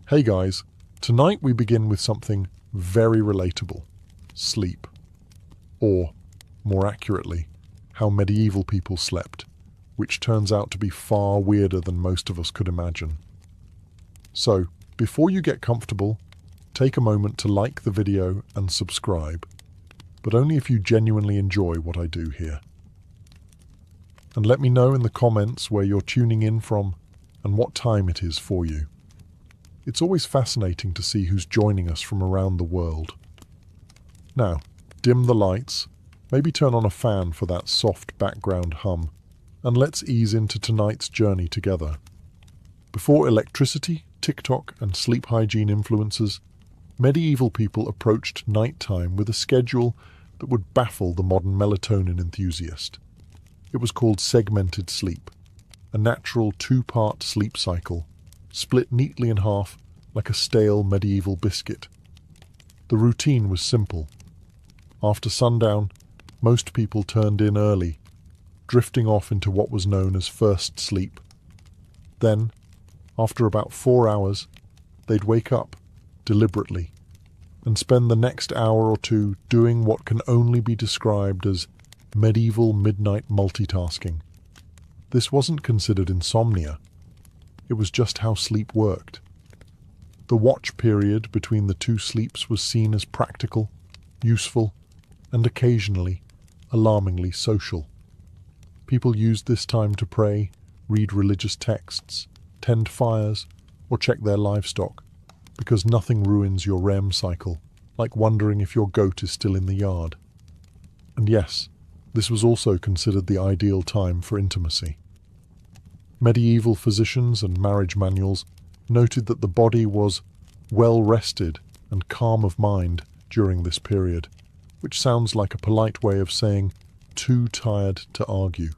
Hey guys, tonight we begin with something very relatable: sleep. Or, more accurately, how medieval people slept, which turns out to be far weirder than most of us could imagine. So, before you get comfortable, take a moment to like the video and subscribe, but only if you genuinely enjoy what I do here. And let me know in the comments where you're tuning in from and what time it is for you. It's always fascinating to see who's joining us from around the world. Now, dim the lights, maybe turn on a fan for that soft background hum, and let's ease into tonight's journey together. Before electricity, TikTok, and sleep hygiene influences, medieval people approached nighttime with a schedule that would baffle the modern melatonin enthusiast. It was called segmented sleep, a natural two-part sleep cycle, split neatly in half like a stale medieval biscuit. The routine was simple. After sundown, most people turned in early, drifting off into what was known as first sleep. Then, after about 4 hours, they'd wake up, deliberately, and spend the next hour or two doing what can only be described as medieval midnight multitasking. This wasn't considered insomnia. It was just how sleep worked. The watch period between the two sleeps was seen as practical, useful, and occasionally, alarmingly social. People used this time to pray, read religious texts, tend fires, or check their livestock, because nothing ruins your REM cycle, like wondering if your goat is still in the yard. And yes, this was also considered the ideal time for intimacy. Medieval physicians and marriage manuals noted that the body was well rested and calm of mind during this period, which sounds like a polite way of saying too tired to argue.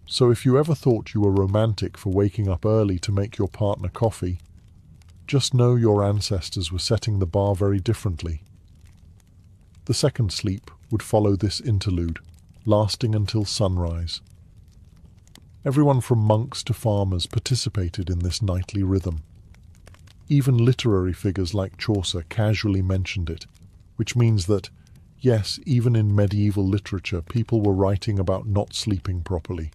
So if you ever thought you were romantic for waking up early to make your partner coffee, just know your ancestors were setting the bar very differently. The second sleep would follow this interlude, lasting until sunrise. Everyone from monks to farmers participated in this nightly rhythm. Even literary figures like Chaucer casually mentioned it, which means that, yes, even in medieval literature, people were writing about not sleeping properly.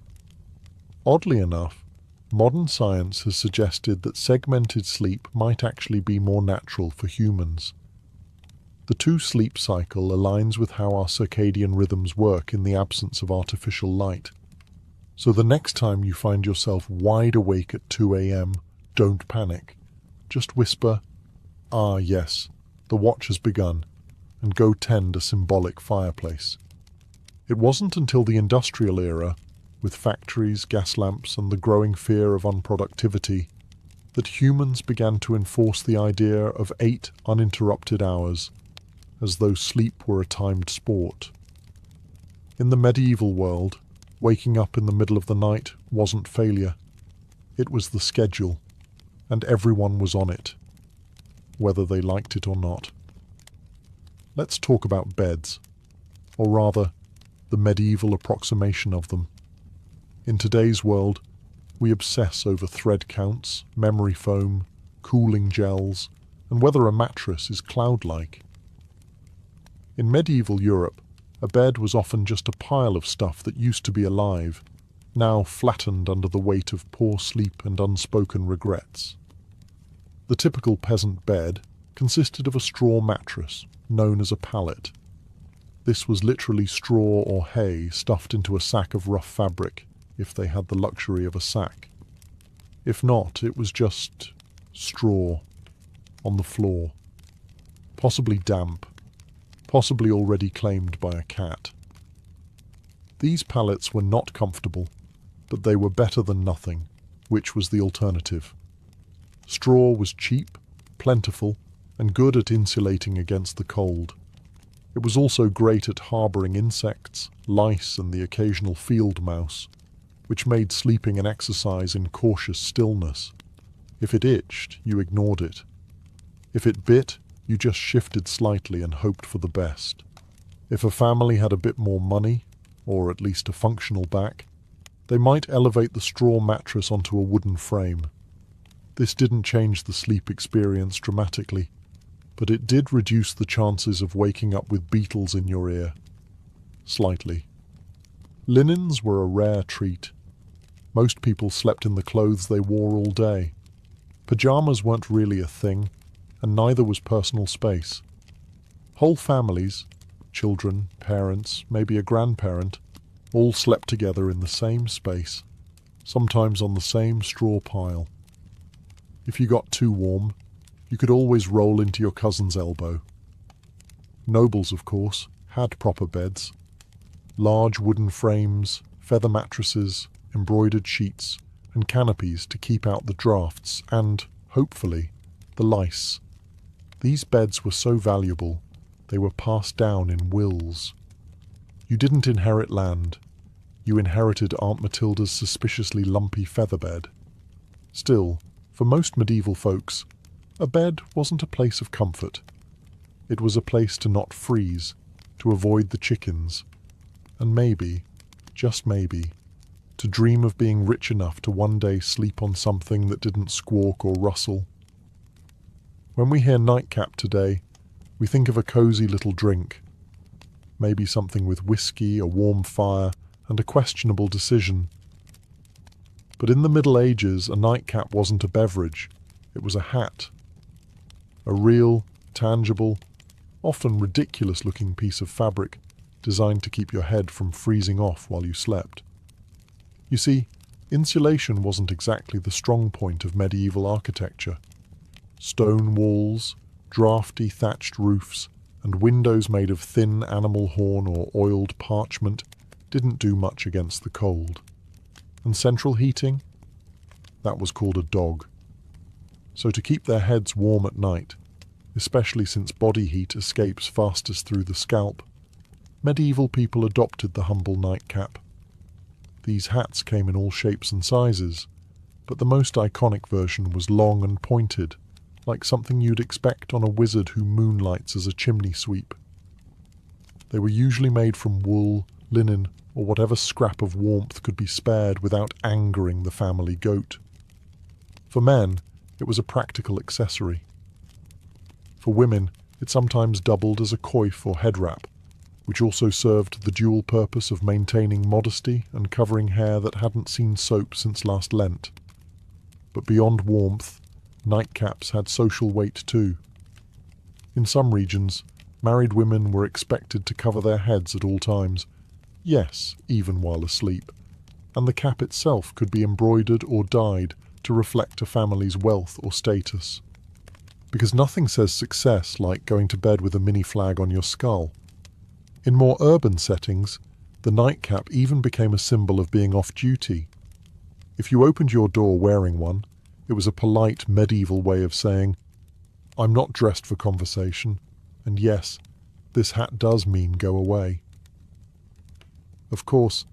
Oddly enough, modern science has suggested that segmented sleep might actually be more natural for humans. The two-sleep cycle aligns with how our circadian rhythms work in the absence of artificial light. So the next time you find yourself wide awake at 2 a.m., don't panic. Just whisper, "Ah, yes, the watch has begun," and go tend a symbolic fireplace. It wasn't until the industrial era, with factories, gas lamps, and the growing fear of unproductivity, that humans began to enforce the idea of 8 uninterrupted hours, as though sleep were a timed sport. In the medieval world, waking up in the middle of the night wasn't failure. It was the schedule, and everyone was on it, whether they liked it or not. Let's talk about beds, or rather, the medieval approximation of them. In today's world, we obsess over thread counts, memory foam, cooling gels, and whether a mattress is cloud-like. In medieval Europe, a bed was often just a pile of stuff that used to be alive, now flattened under the weight of poor sleep and unspoken regrets. The typical peasant bed consisted of a straw mattress, known as a pallet. This was literally straw or hay stuffed into a sack of rough fabric, if they had the luxury of a sack. If not, it was just straw on the floor, possibly damp, possibly already claimed by a cat. These pallets were not comfortable, but they were better than nothing, which was the alternative. Straw was cheap, plentiful, and good at insulating against the cold. It was also great at harbouring insects, lice, and the occasional field mouse, which made sleeping an exercise in cautious stillness. If it itched, you ignored it. If it bit, you just shifted slightly and hoped for the best. If a family had a bit more money, or at least a functional back, they might elevate the straw mattress onto a wooden frame. This didn't change the sleep experience dramatically, but it did reduce the chances of waking up with beetles in your ear. Slightly. Linens were a rare treat. Most people slept in the clothes they wore all day. Pajamas weren't really a thing, and neither was personal space. Whole families, children, parents, maybe a grandparent, all slept together in the same space, sometimes on the same straw pile. If you got too warm, you could always roll into your cousin's elbow. Nobles, of course, had proper beds. Large wooden frames, feather mattresses, embroidered sheets, and canopies to keep out the drafts and, hopefully, the lice. These beds were so valuable, they were passed down in wills. You didn't inherit land. You inherited Aunt Matilda's suspiciously lumpy featherbed. Still, for most medieval folks, a bed wasn't a place of comfort. It was a place to not freeze, to avoid the chickens, and maybe, just maybe, to dream of being rich enough to one day sleep on something that didn't squawk or rustle. When we hear nightcap today, we think of a cozy little drink, maybe something with whiskey, a warm fire, and a questionable decision. But in the Middle Ages, a nightcap wasn't a beverage, it was a hat. A real, tangible, often ridiculous-looking piece of fabric designed to keep your head from freezing off while you slept. You see, insulation wasn't exactly the strong point of medieval architecture. Stone walls, drafty thatched roofs, and windows made of thin animal horn or oiled parchment didn't do much against the cold. And central heating? That was called a dog. So to keep their heads warm at night, especially since body heat escapes fastest through the scalp, medieval people adopted the humble nightcap. These hats came in all shapes and sizes, but the most iconic version was long and pointed, like something you'd expect on a wizard who moonlights as a chimney sweep. They were usually made from wool, linen, or whatever scrap of warmth could be spared without angering the family goat. For men, it was a practical accessory. For women, it sometimes doubled as a coif or head wrap, which also served the dual purpose of maintaining modesty and covering hair that hadn't seen soap since last Lent. But beyond warmth, nightcaps had social weight too. In some regions, married women were expected to cover their heads at all times, yes, even while asleep, and the cap itself could be embroidered or dyed to reflect a family's wealth or status. Because nothing says success like going to bed with a mini flag on your skull. In more urban settings, the nightcap even became a symbol of being off-duty. If you opened your door wearing one, it was a polite medieval way of saying, "I'm not dressed for conversation, and yes, this hat does mean go away." Of course,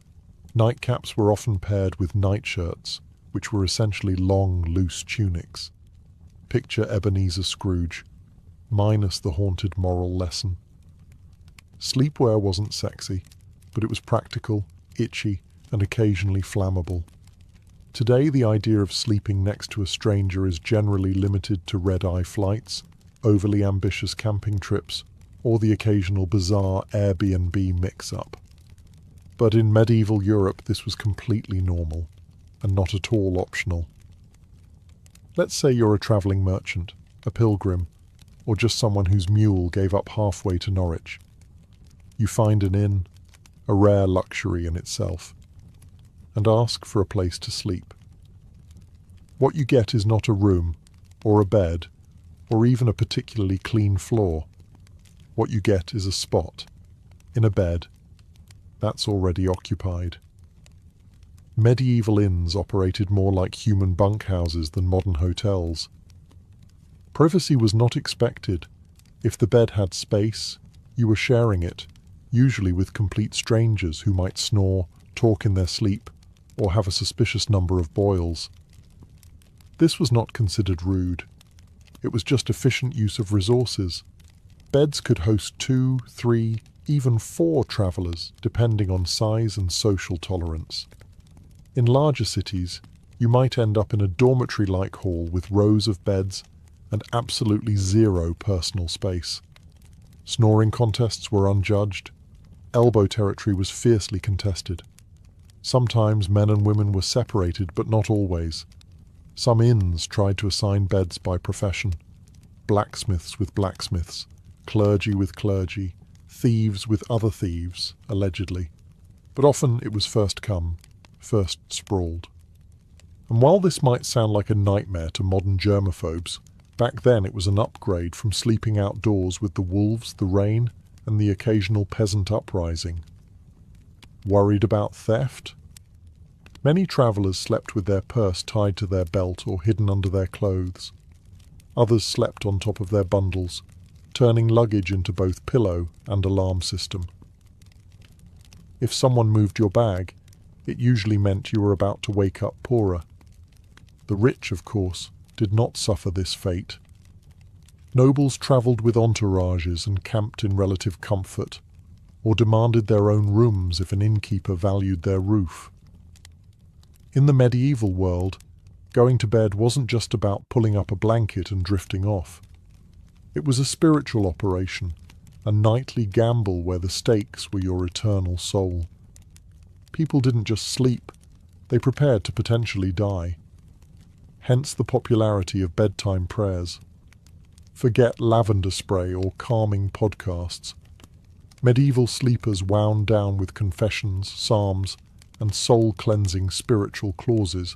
nightcaps were often paired with nightshirts, which were essentially long, loose tunics. Picture Ebenezer Scrooge, minus the haunted moral lesson. Sleepwear wasn't sexy, but it was practical, itchy, and occasionally flammable. Today, the idea of sleeping next to a stranger is generally limited to red-eye flights, overly ambitious camping trips, or the occasional bizarre Airbnb mix-up. But in medieval Europe, this was completely normal, and not at all optional. Let's say you're a travelling merchant, a pilgrim, or just someone whose mule gave up halfway to Norwich. You find an inn, a rare luxury in itself, and ask for a place to sleep. What you get is not a room, or a bed, or even a particularly clean floor. What you get is a spot, in a bed, that's already occupied. Medieval inns operated more like human bunkhouses than modern hotels. Privacy was not expected. If the bed had space, you were sharing it, usually with complete strangers who might snore, talk in their sleep, or have a suspicious number of boils. This was not considered rude. It was just efficient use of resources. Beds could host 2, 3, even 4 travellers, depending on size and social tolerance. In larger cities, You might end up in a dormitory-like hall with rows of beds and absolutely zero personal space. Snoring contests were unjudged. Elbow territory was fiercely contested. Sometimes men and women were separated, but not always. Some inns tried to assign beds by profession. Blacksmiths with blacksmiths, clergy with clergy, thieves with other thieves, allegedly. But often it was first come, first sprawled. And while this might sound like a nightmare to modern germaphobes, back then it was an upgrade from sleeping outdoors with the wolves, the rain, and the occasional peasant uprising. Worried about theft? Many travellers slept with their purse tied to their belt or hidden under their clothes. Others slept on top of their bundles, turning luggage into both pillow and alarm system. If someone moved your bag, it usually meant you were about to wake up poorer. The rich, of course, did not suffer this fate. Nobles travelled with entourages and camped in relative comfort, or demanded their own rooms if an innkeeper valued their roof. In the medieval world, going to bed wasn't just about pulling up a blanket and drifting off. It was a spiritual operation, a nightly gamble where the stakes were your eternal soul. People didn't just sleep, they prepared to potentially die. Hence the popularity of bedtime prayers. Forget lavender spray or calming podcasts. Medieval sleepers wound down with confessions, psalms, and soul-cleansing spiritual clauses,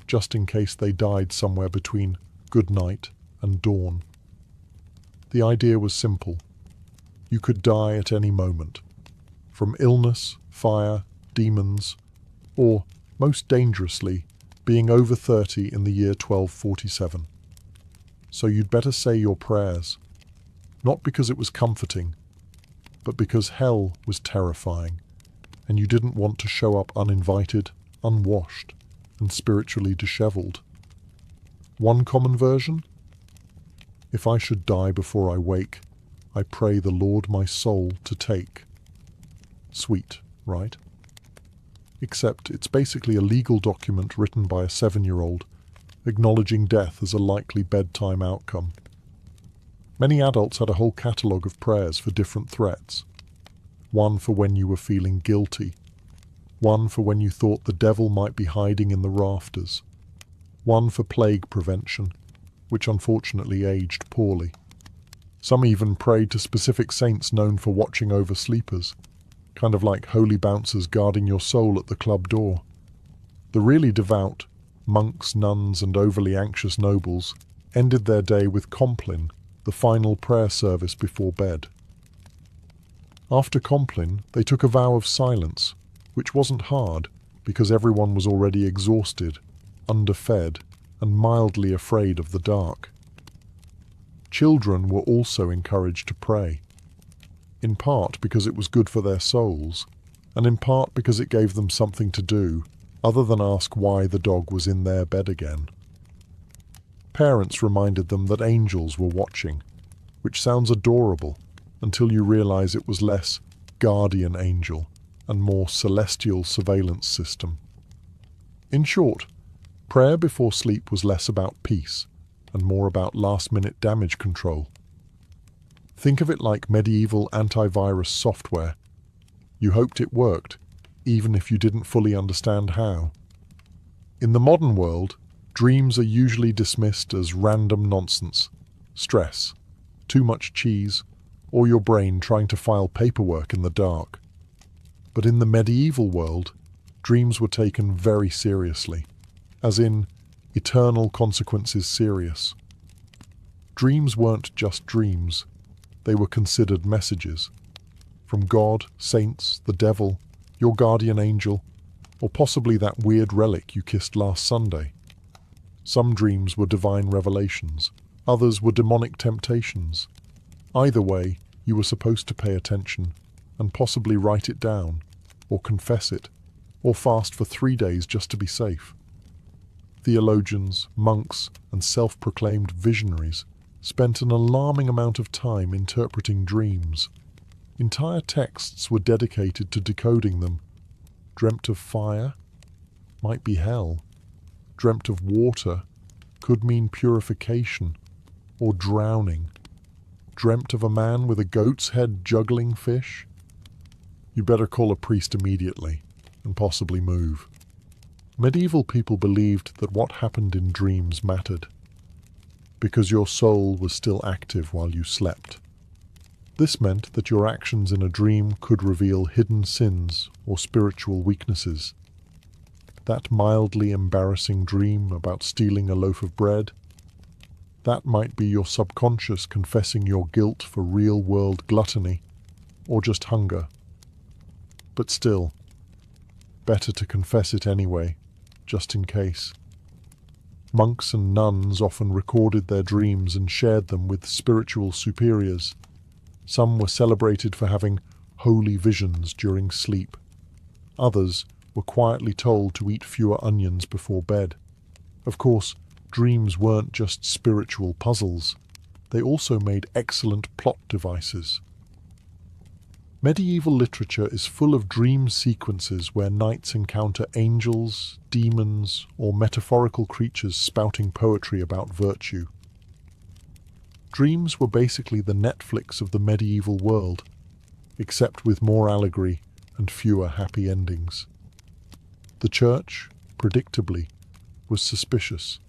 just in case they died somewhere between good night and dawn. The idea was simple. You could die at any moment, from illness, fire, demons, or, most dangerously, being over 30 in the year 1247. So you'd better say your prayers, not because it was comforting, but because hell was terrifying, and you didn't want to show up uninvited, unwashed, and spiritually dishevelled. One common version? If I should die before I wake, I pray the Lord my soul to take. Sweet, right? Except it's basically a legal document written by a 7-year-old, acknowledging death as a likely bedtime outcome. Many adults had a whole catalogue of prayers for different threats. One for when you were feeling guilty. One for when you thought the devil might be hiding in the rafters. One for plague prevention, which unfortunately aged poorly. Some even prayed to specific saints known for watching over sleepers, kind of like holy bouncers guarding your soul at the club door. The really devout, monks, nuns, and overly anxious nobles ended their day with Compline, the final prayer service before bed. After Compline, they took a vow of silence, which wasn't hard because everyone was already exhausted, underfed, and mildly afraid of the dark. Children were also encouraged to pray, in part because it was good for their souls, and in part because it gave them something to do other than ask why the dog was in their bed again. Parents reminded them that angels were watching, which sounds adorable until you realize it was less guardian angel and more celestial surveillance system. In short, prayer before sleep was less about peace and more about last-minute damage control. Think of it like medieval antivirus software. You hoped it worked, even if you didn't fully understand how. In the modern world, dreams are usually dismissed as random nonsense, stress, too much cheese, or your brain trying to file paperwork in the dark. But in the medieval world, dreams were taken very seriously, as in eternal consequences serious. Dreams weren't just dreams, they were considered messages. From God, saints, the devil, your guardian angel, or possibly that weird relic you kissed last Sunday. Some dreams were divine revelations, others were demonic temptations. Either way, you were supposed to pay attention and possibly write it down, or confess it, or fast for 3 days just to be safe. Theologians, monks, and self-proclaimed visionaries spent an alarming amount of time interpreting dreams. Entire texts were dedicated to decoding them. Dreamt of fire? Might be hell. dreamt of water could mean purification or drowning. Dreamt of a man with a goat's head juggling fish? You better call a priest immediately and possibly move. Medieval people believed that what happened in dreams mattered, because your soul was still active while you slept. This meant that your actions in a dream could reveal hidden sins or spiritual weaknesses. That mildly embarrassing dream about stealing a loaf of bread, that might be your subconscious confessing your guilt for real-world gluttony or just hunger. But still, better to confess it anyway, just in case. Monks and nuns often recorded their dreams and shared them with spiritual superiors. Some were celebrated for having holy visions during sleep. Others were quietly told to eat fewer onions before bed. Of course, dreams weren't just spiritual puzzles. They also made excellent plot devices. Medieval literature is full of dream sequences where knights encounter angels, demons, or metaphorical creatures spouting poetry about virtue. Dreams were basically the Netflix of the medieval world, except with more allegory and fewer happy endings. The church, predictably, was suspicious.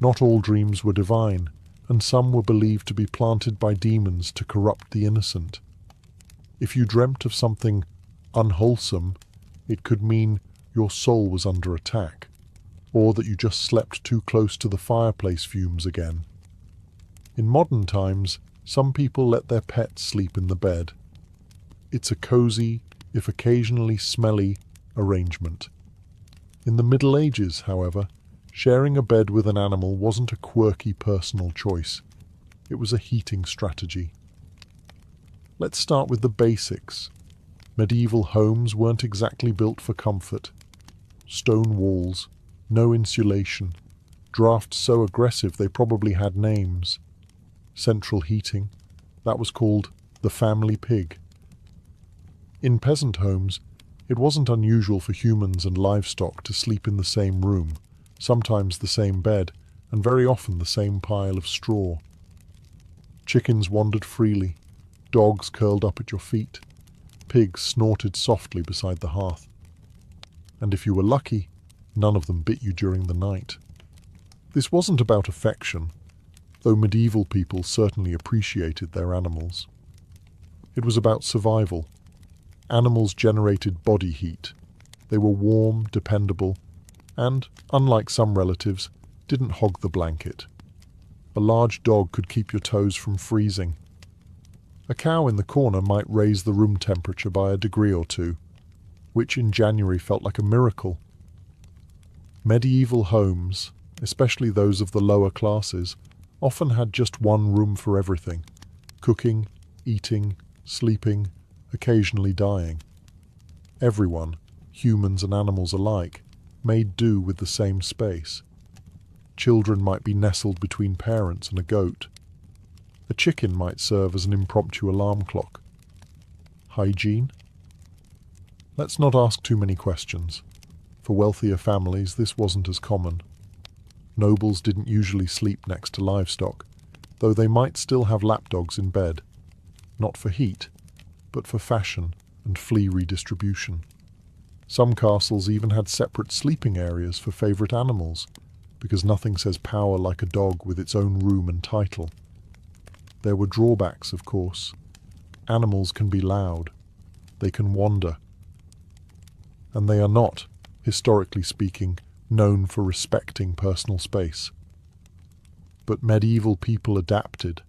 Not all dreams were divine, and some were believed to be planted by demons to corrupt the innocent. If you dreamt of something unwholesome, it could mean your soul was under attack, or that you just slept too close to the fireplace fumes again. In modern times, some people let their pets sleep in the bed. It's a cozy, if occasionally smelly, arrangement. In the Middle Ages, however, sharing a bed with an animal wasn't a quirky personal choice. It was a heating strategy. Let's start with the basics. Medieval homes weren't exactly built for comfort. Stone walls, no insulation, drafts so aggressive they probably had names. Central heating, that was called the family pig. In peasant homes, it wasn't unusual for humans and livestock to sleep in the same room, sometimes the same bed, and very often the same pile of straw. Chickens wandered freely. Dogs curled up at your feet. Pigs snorted softly beside the hearth. And if you were lucky, none of them bit you during the night. This wasn't about affection, though medieval people certainly appreciated their animals. It was about survival. Animals generated body heat. They were warm, dependable, and, unlike some relatives, didn't hog the blanket. A large dog could keep your toes from freezing. A cow in the corner might raise the room temperature by a degree or two, which in January felt like a miracle. Medieval homes, especially those of the lower classes, often had just one room for everything: cooking, eating, sleeping, occasionally dying. Everyone, humans and animals alike, made do with the same space. Children might be nestled between parents and a goat. A chicken might serve as an impromptu alarm clock. Hygiene? Let's not ask too many questions. For wealthier families, this wasn't as common. Nobles didn't usually sleep next to livestock, though they might still have lapdogs in bed, not for heat, but for fashion and flea redistribution. Some castles even had separate sleeping areas for favourite animals, because nothing says power like a dog with its own room and title. There were drawbacks, of course. Animals can be loud. They can wander. And they are not, historically speaking, known for respecting personal space. But medieval people adapted.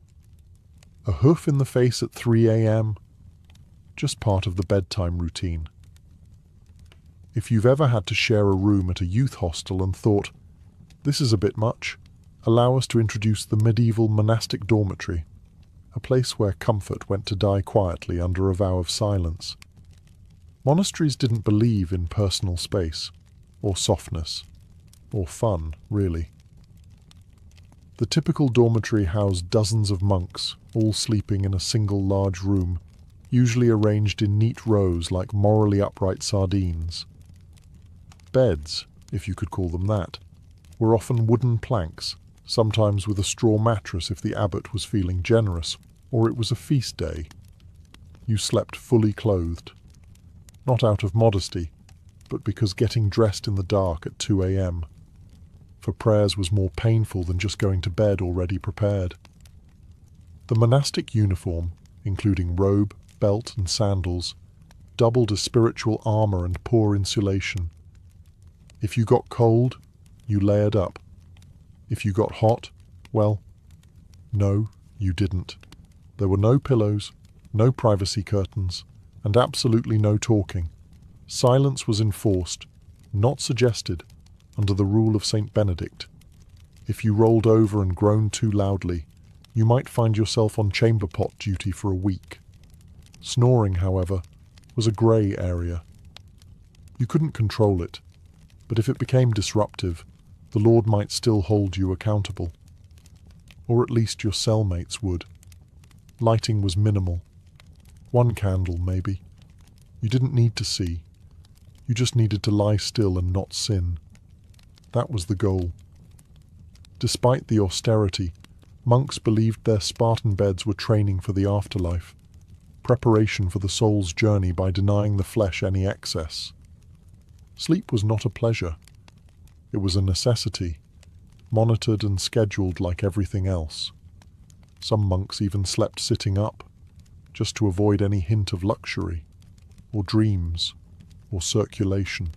A hoof in the face at 3 a.m., just part of the bedtime routine. If you've ever had to share a room at a youth hostel and thought, this is a bit much, allow us to introduce the medieval monastic dormitory, a place where comfort went to die quietly under a vow of silence. Monasteries didn't believe in personal space, or softness, or fun, really. The typical dormitory housed dozens of monks, all sleeping in a single large room, usually arranged in neat rows like morally upright sardines. Beds, if you could call them that, were often wooden planks, sometimes with a straw mattress if the abbot was feeling generous, or it was a feast day. You slept fully clothed, not out of modesty, but because getting dressed in the dark at 2 a.m. for prayers was more painful than just going to bed already prepared. The monastic uniform, including robe, belt and sandals, doubled as spiritual armor and poor insulation. If you got cold, you layered up. If you got hot, well, no, you didn't. There were no pillows, no privacy curtains, and absolutely no talking. Silence was enforced, not suggested, under the rule of Saint Benedict. If you rolled over and groaned too loudly, you might find yourself on chamber pot duty for a week. Snoring, however, was a grey area. You couldn't control it, but if it became disruptive, the Lord might still hold you accountable. Or at least your cellmates would. Lighting was minimal. 1 candle, maybe. You didn't need to see. You just needed to lie still and not sin. That was the goal. Despite the austerity, monks believed their Spartan beds were training for the afterlife, preparation for the soul's journey by denying the flesh any excess. Sleep was not a pleasure. It was a necessity, monitored and scheduled like everything else. Some monks even slept sitting up, just to avoid any hint of luxury, or dreams, or circulation.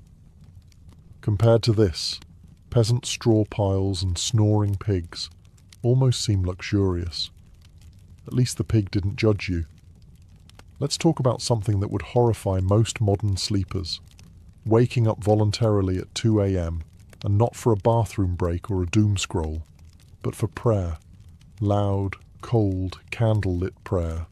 Compared to this, peasant straw piles and snoring pigs almost seem luxurious. At least the pig didn't judge you. Let's talk about something that would horrify most modern sleepers: waking up voluntarily at 2 a.m. and not for a bathroom break or a doom scroll, but for prayer. Loud, cold, candle-lit prayer.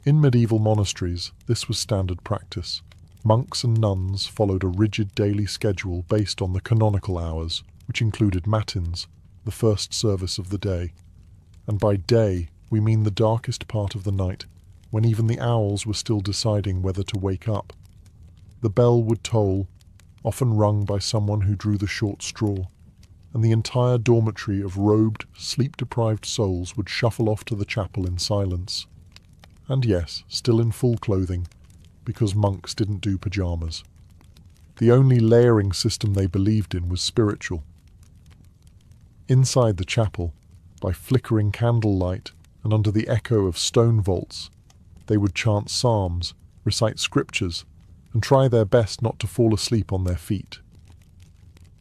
In medieval monasteries, this was standard practice. Monks and nuns followed a rigid daily schedule based on the canonical hours, which included matins, the first service of the day. And by day, we mean the darkest part of the night, when even the owls were still deciding whether to wake up. The bell would toll, often rung by someone who drew the short straw, and the entire dormitory of robed, sleep-deprived souls would shuffle off to the chapel in silence. And yes, still in full clothing, because monks didn't do pyjamas. The only layering system they believed in was spiritual. Inside the chapel, by flickering candlelight and under the echo of stone vaults, they would chant psalms, recite scriptures, and try their best not to fall asleep on their feet,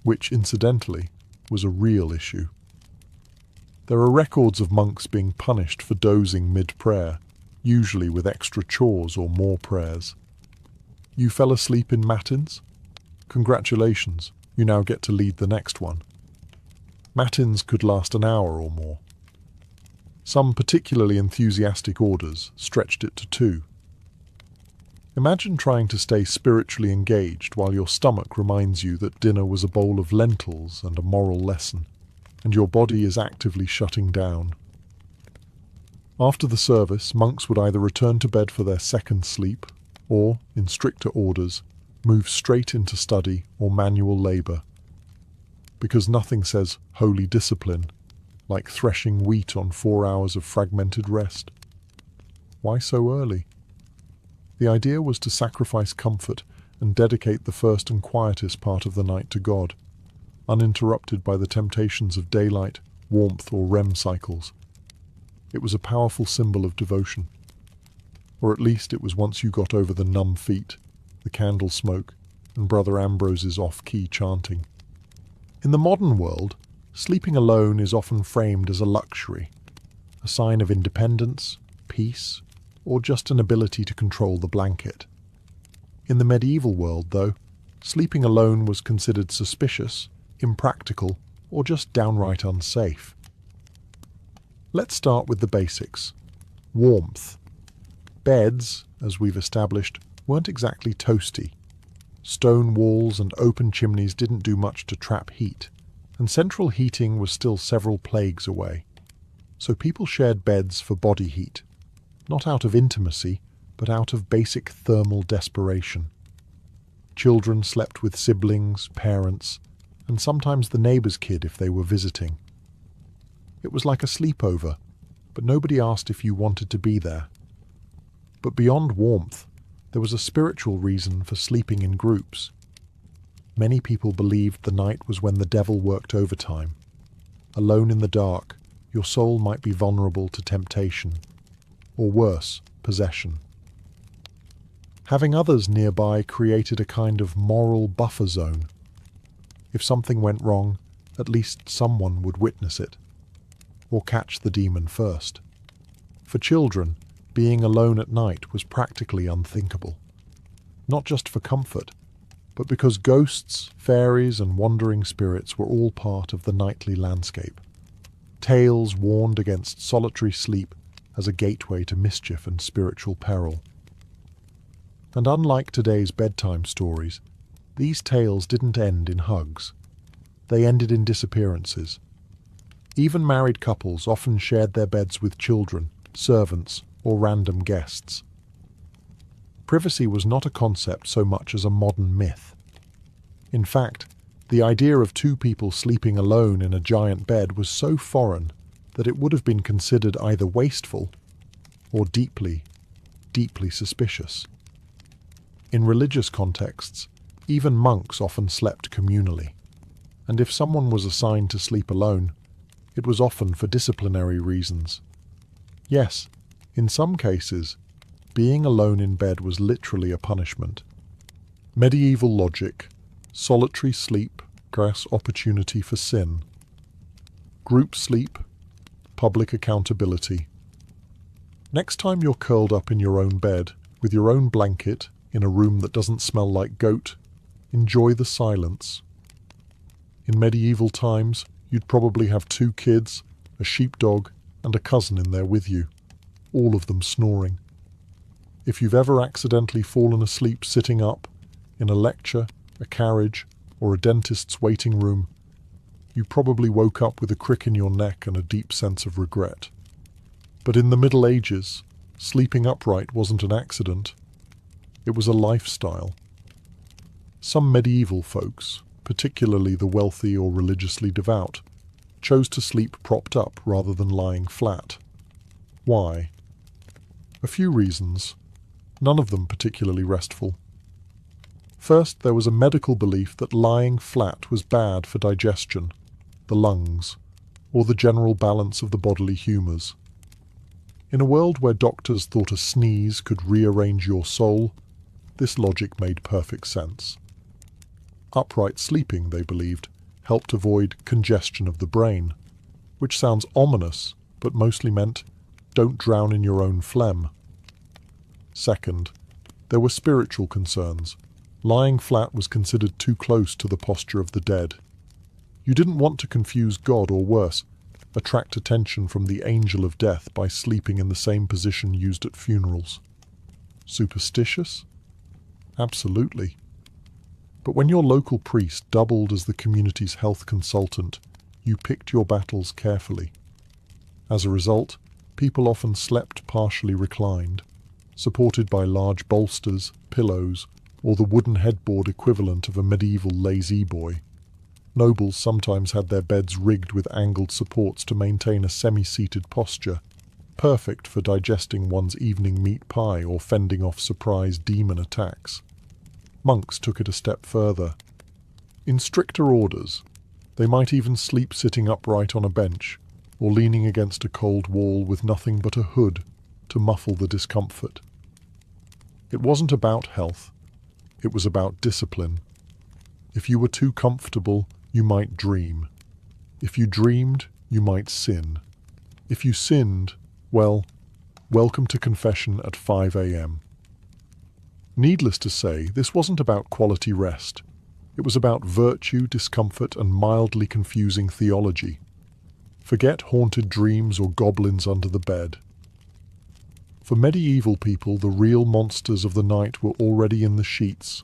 which, incidentally, was a real issue. There are records of monks being punished for dozing mid-prayer, usually with extra chores or more prayers. You fell asleep in matins? Congratulations, you now get to lead the next one. Matins could last an hour or more. Some particularly enthusiastic orders stretched it to 2. Imagine trying to stay spiritually engaged while your stomach reminds you that dinner was a bowl of lentils and a moral lesson, and your body is actively shutting down. After the service, monks would either return to bed for their second sleep, or, in stricter orders, move straight into study or manual labour. Because nothing says holy discipline like threshing wheat on 4 hours of fragmented rest. Why so early? The idea was to sacrifice comfort and dedicate the first and quietest part of the night to God, uninterrupted by the temptations of daylight, warmth or REM cycles. It was a powerful symbol of devotion. Or at least it was once you got over the numb feet, the candle smoke, and Brother Ambrose's off-key chanting. In the modern world, sleeping alone is often framed as a luxury, a sign of independence, peace, or just an ability to control the blanket. In the medieval world, though, sleeping alone was considered suspicious, impractical, or just downright unsafe. Let's start with the basics. Warmth. Beds, as we've established, weren't exactly toasty. Stone walls and open chimneys didn't do much to trap heat, and central heating was still several plagues away. So people shared beds for body heat, not out of intimacy, but out of basic thermal desperation. Children slept with siblings, parents, and sometimes the neighbour's kid if they were visiting. It was like a sleepover, but nobody asked if you wanted to be there. But beyond warmth, there was a spiritual reason for sleeping in groups. Many people believed the night was when the devil worked overtime. Alone in the dark, your soul might be vulnerable to temptation, or worse, possession. Having others nearby created a kind of moral buffer zone. If something went wrong, at least someone would witness it, or catch the demon first. For children, being alone at night was practically unthinkable. Not just for comfort, but because ghosts, fairies, and wandering spirits were all part of the nightly landscape. Tales warned against solitary sleep as a gateway to mischief and spiritual peril. And unlike today's bedtime stories, these tales didn't end in hugs. They ended in disappearances. Even married couples often shared their beds with children, servants, or random guests. Privacy was not a concept so much as a modern myth. In fact, the idea of two people sleeping alone in a giant bed was so foreign that it would have been considered either wasteful or deeply, deeply suspicious. In religious contexts, even monks often slept communally, and if someone was assigned to sleep alone, it was often for disciplinary reasons. Yes, in some cases, being alone in bed was literally a punishment. Medieval logic, solitary sleep, grass opportunity for sin. Group sleep, public accountability. Next time you're curled up in your own bed, with your own blanket, in a room that doesn't smell like goat, enjoy the silence. In medieval times, you'd probably have 2 kids, a sheepdog, and a cousin in there with you, all of them snoring. If you've ever accidentally fallen asleep sitting up, in a lecture, a carriage, or a dentist's waiting room, you probably woke up with a crick in your neck and a deep sense of regret. But in the Middle Ages, sleeping upright wasn't an accident. It was a lifestyle. Some medieval folks, particularly the wealthy or religiously devout, chose to sleep propped up rather than lying flat. Why? A few reasons, none of them particularly restful. First, there was a medical belief that lying flat was bad for digestion, the lungs, or the general balance of the bodily humours. In a world where doctors thought a sneeze could rearrange your soul, this logic made perfect sense. Upright sleeping, they believed, helped avoid congestion of the brain, which sounds ominous, but mostly meant don't drown in your own phlegm. Second, there were spiritual concerns. Lying flat was considered too close to the posture of the dead. You didn't want to confuse God or worse, attract attention from the angel of death by sleeping in the same position used at funerals. Superstitious? Absolutely. But when your local priest doubled as the community's health consultant, you picked your battles carefully. As a result, people often slept partially reclined, supported by large bolsters, pillows, or the wooden headboard equivalent of a medieval lazy boy. Nobles sometimes had their beds rigged with angled supports to maintain a semi-seated posture, perfect for digesting one's evening meat pie or fending off surprise demon attacks. Monks took it a step further. In stricter orders, they might even sleep sitting upright on a bench or leaning against a cold wall with nothing but a hood to muffle the discomfort. It wasn't about health. It was about discipline. If you were too comfortable, you might dream. If you dreamed, you might sin. If you sinned, well, welcome to confession at 5 a.m. Needless to say, this wasn't about quality rest. It was about virtue, discomfort, and mildly confusing theology. Forget haunted dreams or goblins under the bed. For medieval people, the real monsters of the night were already in the sheets,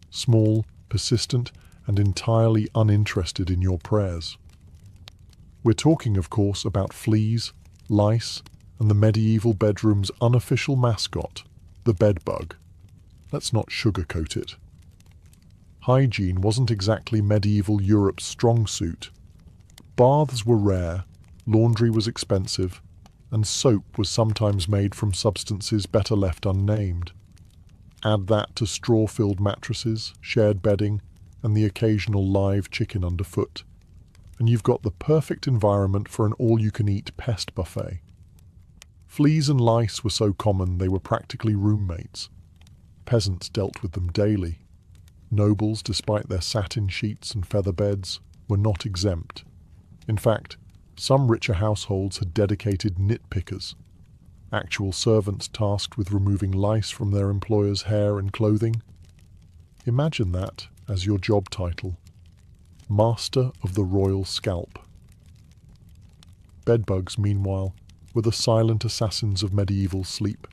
small, persistent, and entirely uninterested in your prayers. We're talking, of course, about fleas, lice, and the medieval bedroom's unofficial mascot, the bedbug. Let's not sugarcoat it. Hygiene wasn't exactly medieval Europe's strong suit. Baths were rare, laundry was expensive, and soap was sometimes made from substances better left unnamed. Add that to straw-filled mattresses, shared bedding, and the occasional live chicken underfoot, and you've got the perfect environment for an all-you-can-eat pest buffet. Fleas and lice were so common they were practically roommates. Peasants dealt with them daily. Nobles, despite their satin sheets and feather beds, were not exempt. In fact, some richer households had dedicated nitpickers, actual servants tasked with removing lice from their employers' hair and clothing. Imagine that as your job title: Master of the Royal Scalp. Bedbugs, meanwhile, were the silent assassins of medieval sleep.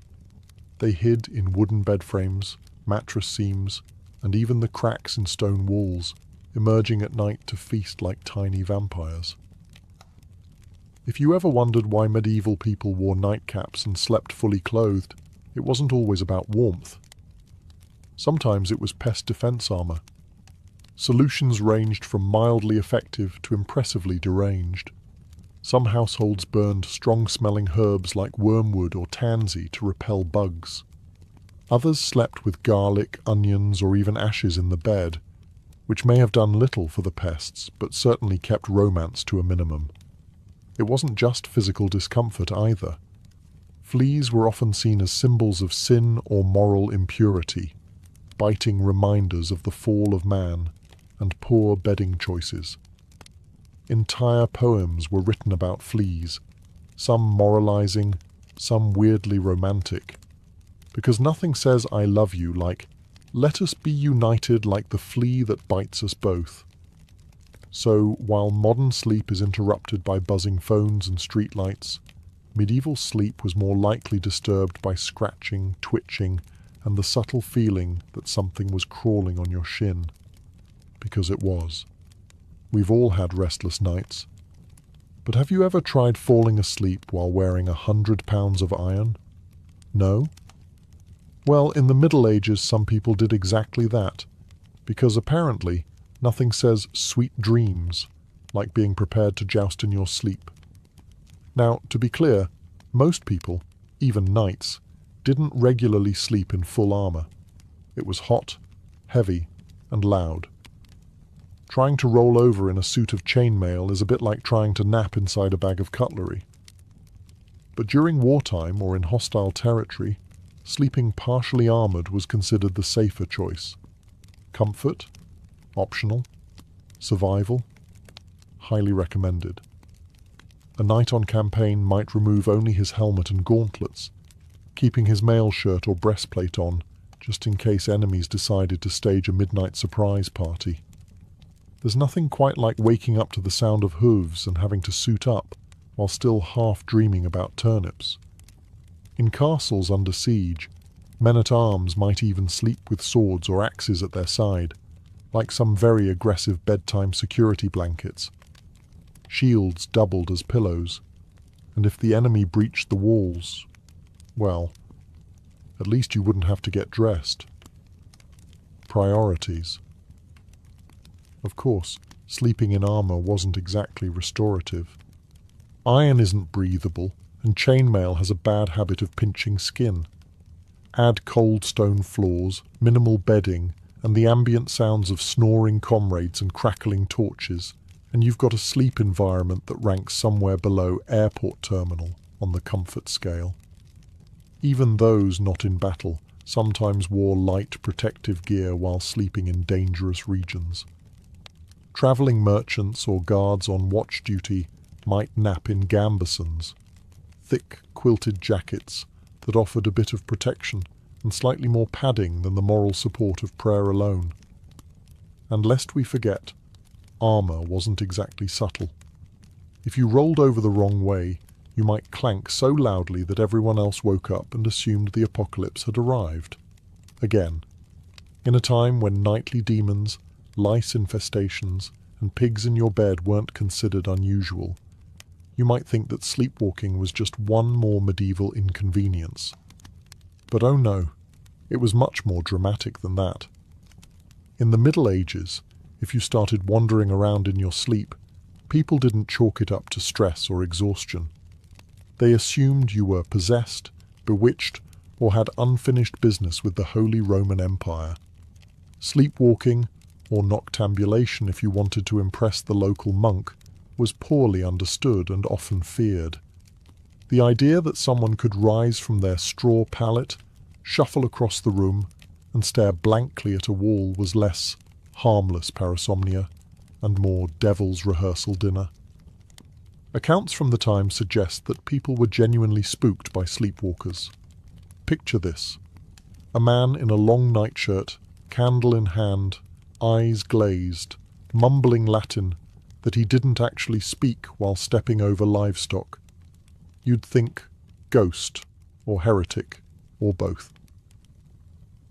They hid in wooden bed frames, mattress seams, and even the cracks in stone walls, emerging at night to feast like tiny vampires. If you ever wondered why medieval people wore nightcaps and slept fully clothed, it wasn't always about warmth. Sometimes it was pest defense armor. Solutions ranged from mildly effective to impressively deranged. Some households burned strong-smelling herbs like wormwood or tansy to repel bugs. Others slept with garlic, onions, or even ashes in the bed, which may have done little for the pests, but certainly kept romance to a minimum. It wasn't just physical discomfort either. Fleas were often seen as symbols of sin or moral impurity, biting reminders of the fall of man and poor bedding choices. Entire poems were written about fleas, some moralizing, some weirdly romantic, because nothing says "I love you" like "let us be united like the flea that bites us both." So, while modern sleep is interrupted by buzzing phones and streetlights, medieval sleep was more likely disturbed by scratching, twitching, and the subtle feeling that something was crawling on your shin. Because it was. We've all had restless nights. But have you ever tried falling asleep while wearing 100 pounds of iron? No? Well, in the Middle Ages some people did exactly that, because apparently nothing says "sweet dreams" like being prepared to joust in your sleep. Now, to be clear, most people, even knights, didn't regularly sleep in full armor. It was hot, heavy, and loud. Trying to roll over in a suit of chainmail is a bit like trying to nap inside a bag of cutlery. But during wartime or in hostile territory, sleeping partially armored was considered the safer choice. Comfort? Optional. Survival? Highly recommended. A knight on campaign might remove only his helmet and gauntlets, keeping his mail shirt or breastplate on, just in case enemies decided to stage a midnight surprise party. There's nothing quite like waking up to the sound of hooves and having to suit up while still half dreaming about turnips. In castles under siege, men-at-arms might even sleep with swords or axes at their side, like some very aggressive bedtime security blankets. Shields doubled as pillows, and if the enemy breached the walls, well, at least you wouldn't have to get dressed. Priorities. Of course, sleeping in armor wasn't exactly restorative. Iron isn't breathable, and chainmail has a bad habit of pinching skin. Add cold stone floors, minimal bedding, and the ambient sounds of snoring comrades and crackling torches, and you've got a sleep environment that ranks somewhere below airport terminal on the comfort scale. Even those not in battle sometimes wore light protective gear while sleeping in dangerous regions. Travelling merchants or guards on watch duty might nap in gambesons, thick quilted jackets that offered a bit of protection and slightly more padding than the moral support of prayer alone. And lest we forget, armour wasn't exactly subtle. If you rolled over the wrong way, you might clank so loudly that everyone else woke up and assumed the apocalypse had arrived. Again, in a time when nightly demons, lice infestations, and pigs in your bed weren't considered unusual, you might think that sleepwalking was just one more medieval inconvenience. But oh no, it was much more dramatic than that. In the Middle Ages, if you started wandering around in your sleep, people didn't chalk it up to stress or exhaustion. They assumed you were possessed, bewitched, or had unfinished business with the Holy Roman Empire. Sleepwalking, or noctambulation if you wanted to impress the local monk, was poorly understood and often feared. The idea that someone could rise from their straw pallet, shuffle across the room, and stare blankly at a wall was less harmless parasomnia and more devil's rehearsal dinner. Accounts from the time suggest that people were genuinely spooked by sleepwalkers. Picture this: a man in a long nightshirt, candle in hand, eyes glazed, mumbling Latin that he didn't actually speak while stepping over livestock. You'd think ghost or heretic or both.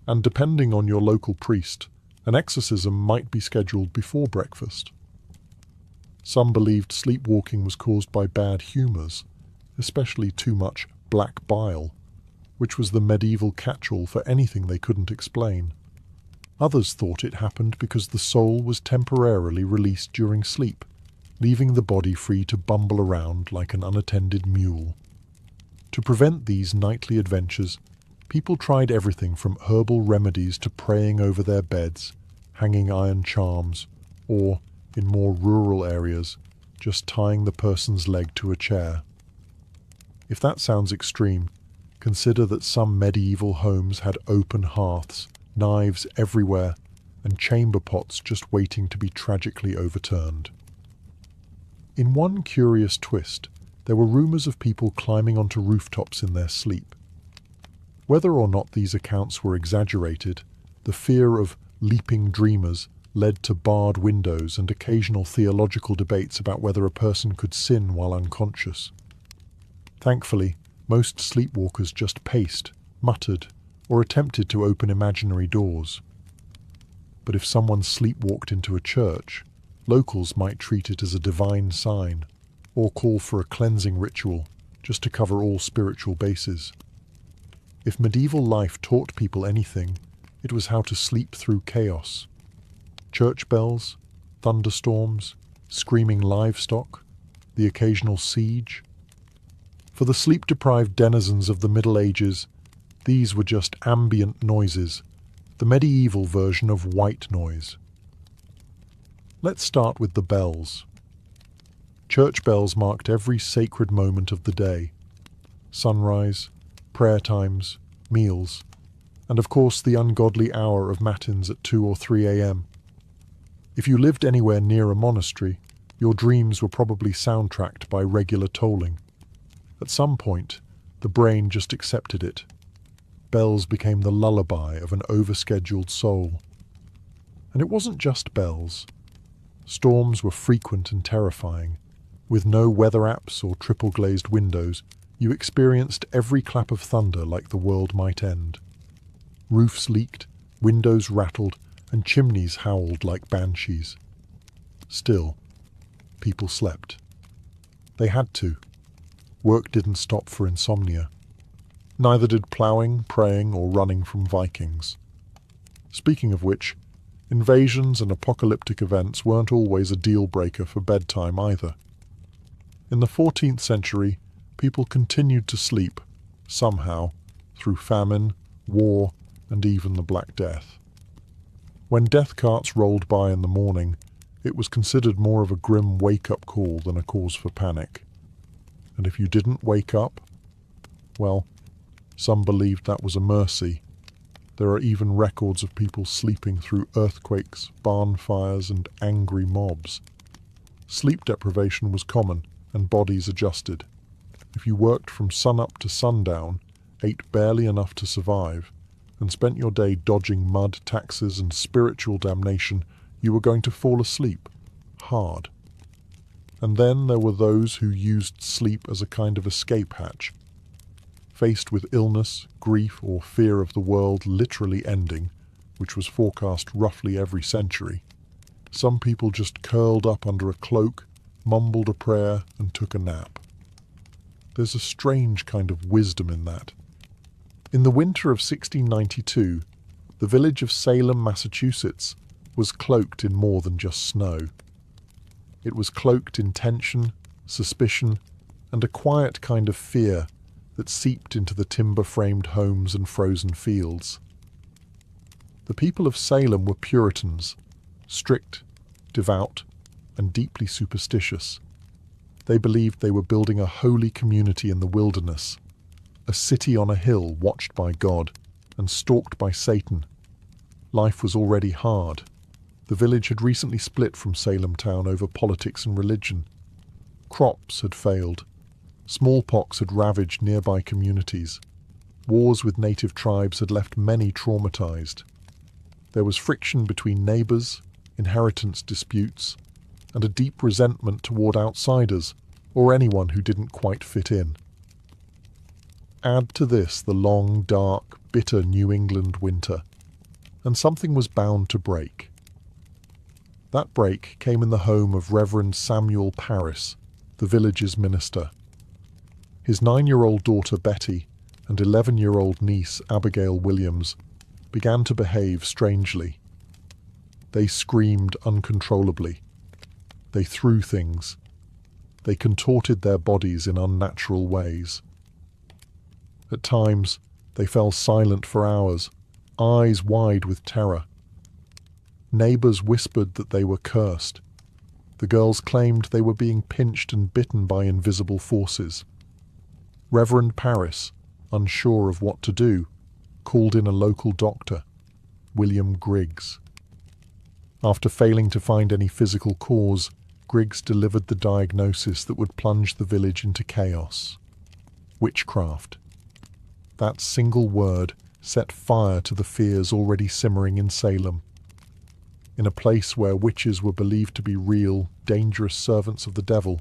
And depending on your local priest, an exorcism might be scheduled before breakfast. Some believed sleepwalking was caused by bad humours, especially too much black bile, which was the medieval catch-all for anything they couldn't explain. Others thought it happened because the soul was temporarily released during sleep, leaving the body free to bumble around like an unattended mule. To prevent these nightly adventures, people tried everything from herbal remedies to praying over their beds, hanging iron charms, or, in more rural areas, just tying the person's leg to a chair. If that sounds extreme, consider that some medieval homes had open hearths, knives everywhere, and chamber pots just waiting to be tragically overturned. In one curious twist, there were rumours of people climbing onto rooftops in their sleep. Whether or not these accounts were exaggerated, the fear of leaping dreamers led to barred windows and occasional theological debates about whether a person could sin while unconscious. Thankfully, most sleepwalkers just paced, muttered, or attempted to open imaginary doors. But if someone sleepwalked into a church, locals might treat it as a divine sign, or call for a cleansing ritual, just to cover all spiritual bases. If medieval life taught people anything, it was how to sleep through chaos. Church bells, thunderstorms, screaming livestock, the occasional siege. For the sleep-deprived denizens of the Middle Ages, these were just ambient noises, the medieval version of white noise. Let's start with the bells. Church bells marked every sacred moment of the day: sunrise, prayer times, meals, and of course the ungodly hour of matins at 2 or 3 a.m. If you lived anywhere near a monastery, your dreams were probably soundtracked by regular tolling. At some point, the brain just accepted it. Bells became the lullaby of an overscheduled soul. And it wasn't just bells. Storms were frequent and terrifying. With no weather apps or triple-glazed windows, you experienced every clap of thunder like the world might end. Roofs leaked, windows rattled, and chimneys howled like banshees. Still, people slept. They had to. Work didn't stop for insomnia. Neither did ploughing, praying, or running from Vikings. Speaking of which, invasions and apocalyptic events weren't always a deal-breaker for bedtime either. In the 14th century, people continued to sleep, somehow, through famine, war, and even the Black Death. When death carts rolled by in the morning, it was considered more of a grim wake-up call than a cause for panic. And if you didn't wake up, well, some believed that was a mercy. There are even records of people sleeping through earthquakes, barn fires, and angry mobs. Sleep deprivation was common, and bodies adjusted. If you worked from sunup to sundown, ate barely enough to survive, and spent your day dodging mud, taxes, and spiritual damnation, you were going to fall asleep, hard. And then there were those who used sleep as a kind of escape hatch. Faced with illness, grief, or fear of the world literally ending, which was forecast roughly every century, some people just curled up under a cloak, mumbled a prayer, and took a nap. There's a strange kind of wisdom in that. In the winter of 1692, the village of Salem, Massachusetts, was cloaked in more than just snow. It was cloaked in tension, suspicion, and a quiet kind of fear that seeped into the timber-framed homes and frozen fields. The people of Salem were Puritans, strict, devout, and deeply superstitious. They believed they were building a holy community in the wilderness, a city on a hill watched by God and stalked by Satan. Life was already hard. The village had recently split from Salem town over politics and religion. Crops had failed. Smallpox had ravaged nearby communities. Wars with native tribes had left many traumatized. There was friction between neighbors, inheritance disputes, and a deep resentment toward outsiders or anyone who didn't quite fit in. Add to this the long, dark, bitter New England winter, and something was bound to break. That break came in the home of Reverend Samuel Parris, the village's minister. His 9-year-old daughter Betty and 11-year-old niece Abigail Williams began to behave strangely. They screamed uncontrollably. They threw things. They contorted their bodies in unnatural ways. At times, they fell silent for hours, eyes wide with terror. Neighbors whispered that they were cursed. The girls claimed they were being pinched and bitten by invisible forces. Reverend Parris, unsure of what to do, called in a local doctor, William Griggs. After failing to find any physical cause, Griggs delivered the diagnosis that would plunge the village into chaos. Witchcraft. That single word set fire to the fears already simmering in Salem. In a place where witches were believed to be real, dangerous servants of the devil,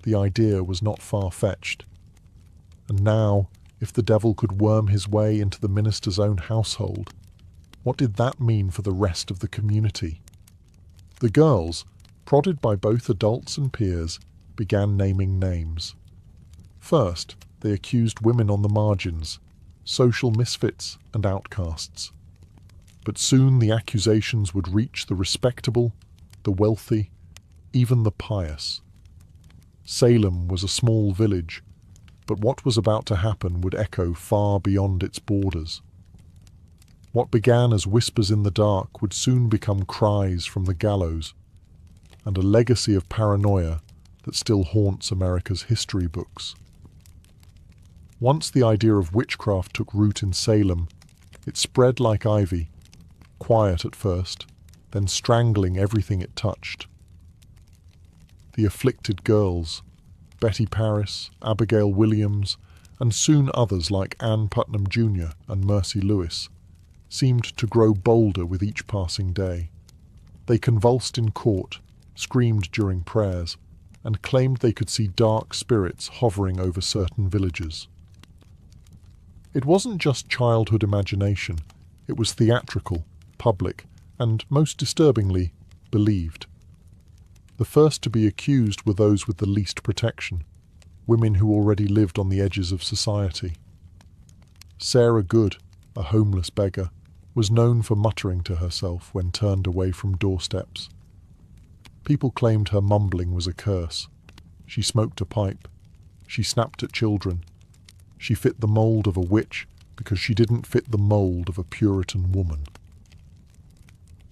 the idea was not far-fetched. And now, if the devil could worm his way into the minister's own household, what did that mean for the rest of the community? The girls, prodded by both adults and peers, began naming names. First, they accused women on the margins, social misfits and outcasts. But soon the accusations would reach the respectable, the wealthy, even the pious. Salem was a small village, but what was about to happen would echo far beyond its borders. What began as whispers in the dark would soon become cries from the gallows, and a legacy of paranoia that still haunts America's history books. Once the idea of witchcraft took root in Salem, it spread like ivy, quiet at first, then strangling everything it touched. The afflicted girls, Betty Parris, Abigail Williams, and soon others like Ann Putnam Jr. and Mercy Lewis, seemed to grow bolder with each passing day. They convulsed in court, screamed during prayers, and claimed they could see dark spirits hovering over certain villages. It wasn't just childhood imagination, it was theatrical, public, and, most disturbingly, believed. The first to be accused were those with the least protection, women who already lived on the edges of society. Sarah Good, a homeless beggar, was known for muttering to herself when turned away from doorsteps. People claimed her mumbling was a curse. She smoked a pipe. She snapped at children. She fit the mold of a witch because she didn't fit the mold of a Puritan woman.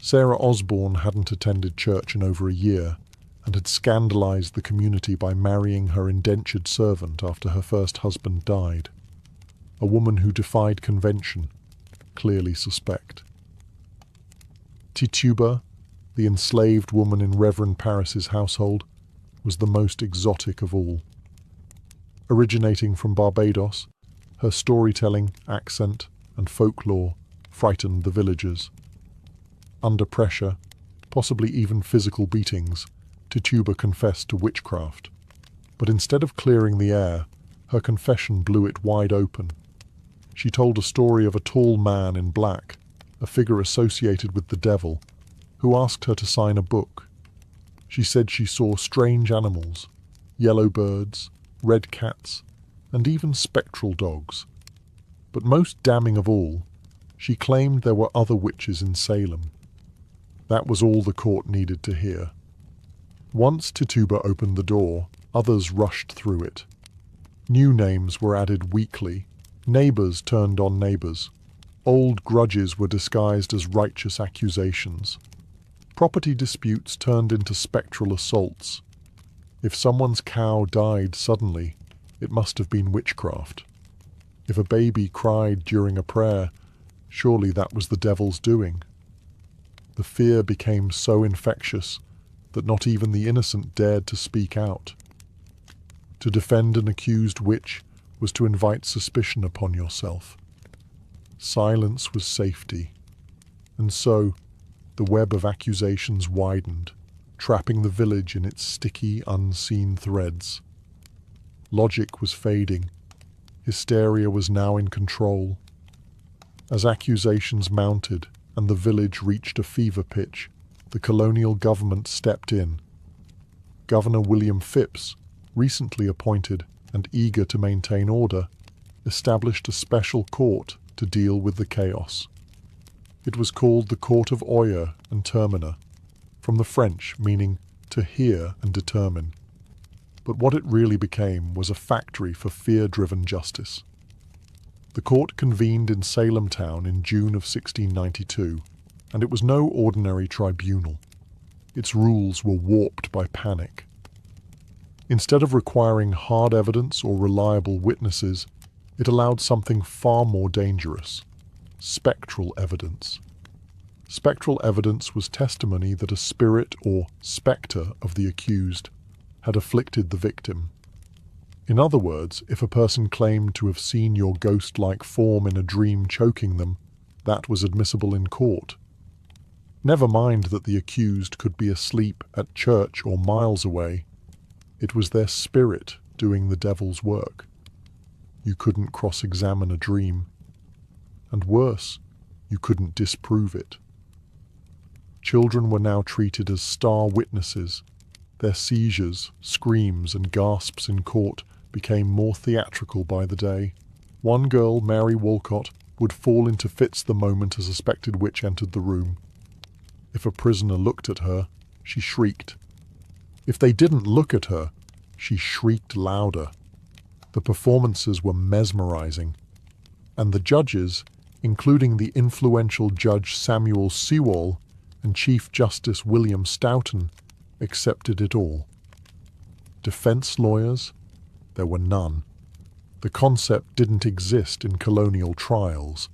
Sarah Osborne hadn't attended church in over a year and had scandalized the community by marrying her indentured servant after her first husband died. A woman who defied convention, clearly suspect. Tituba, the enslaved woman in Reverend Parris's household, was the most exotic of all. Originating from Barbados, her storytelling, accent, and folklore frightened the villagers. Under pressure, possibly even physical beatings, Tituba confessed to witchcraft. But instead of clearing the air, her confession blew it wide open. She told a story of a tall man in black, a figure associated with the devil, who asked her to sign a book. She said she saw strange animals, yellow birds, red cats, and even spectral dogs. But most damning of all, she claimed there were other witches in Salem. That was all the court needed to hear. Once Tituba opened the door, others rushed through it. New names were added weekly. Neighbors turned on neighbors. Old grudges were disguised as righteous accusations. Property disputes turned into spectral assaults. If someone's cow died suddenly, it must have been witchcraft. If a baby cried during a prayer, surely that was the devil's doing. The fear became so infectious that not even the innocent dared to speak out. To defend an accused witch was to invite suspicion upon yourself. Silence was safety, and so the web of accusations widened, trapping the village in its sticky, unseen threads. Logic was fading. Hysteria was now in control. As accusations mounted and the village reached a fever pitch, the colonial government stepped in. Governor William Phipps, recently appointed and eager to maintain order, established a special court to deal with the chaos. It was called the Court of Oyer and Terminer, from the French meaning to hear and determine. But what it really became was a factory for fear-driven justice. The court convened in Salem town in June of 1692, and it was no ordinary tribunal. Its rules were warped by panic. Instead of requiring hard evidence or reliable witnesses, it allowed something far more dangerous: spectral evidence. Spectral evidence was testimony that a spirit or spectre of the accused had afflicted the victim. In other words, if a person claimed to have seen your ghost-like form in a dream choking them, that was admissible in court. Never mind that the accused could be asleep at church or miles away. It was their spirit doing the devil's work. You couldn't cross-examine a dream. And worse, you couldn't disprove it. Children were now treated as star witnesses. Their seizures, screams, and gasps in court became more theatrical by the day. One girl, Mary Walcott, would fall into fits the moment a suspected witch entered the room. If a prisoner looked at her, she shrieked. If they didn't look at her, she shrieked louder. The performances were mesmerizing, and the judges, including the influential Judge Samuel Sewall and Chief Justice William Stoughton, accepted it all. Defense lawyers? There were none. The concept didn't exist in colonial trials.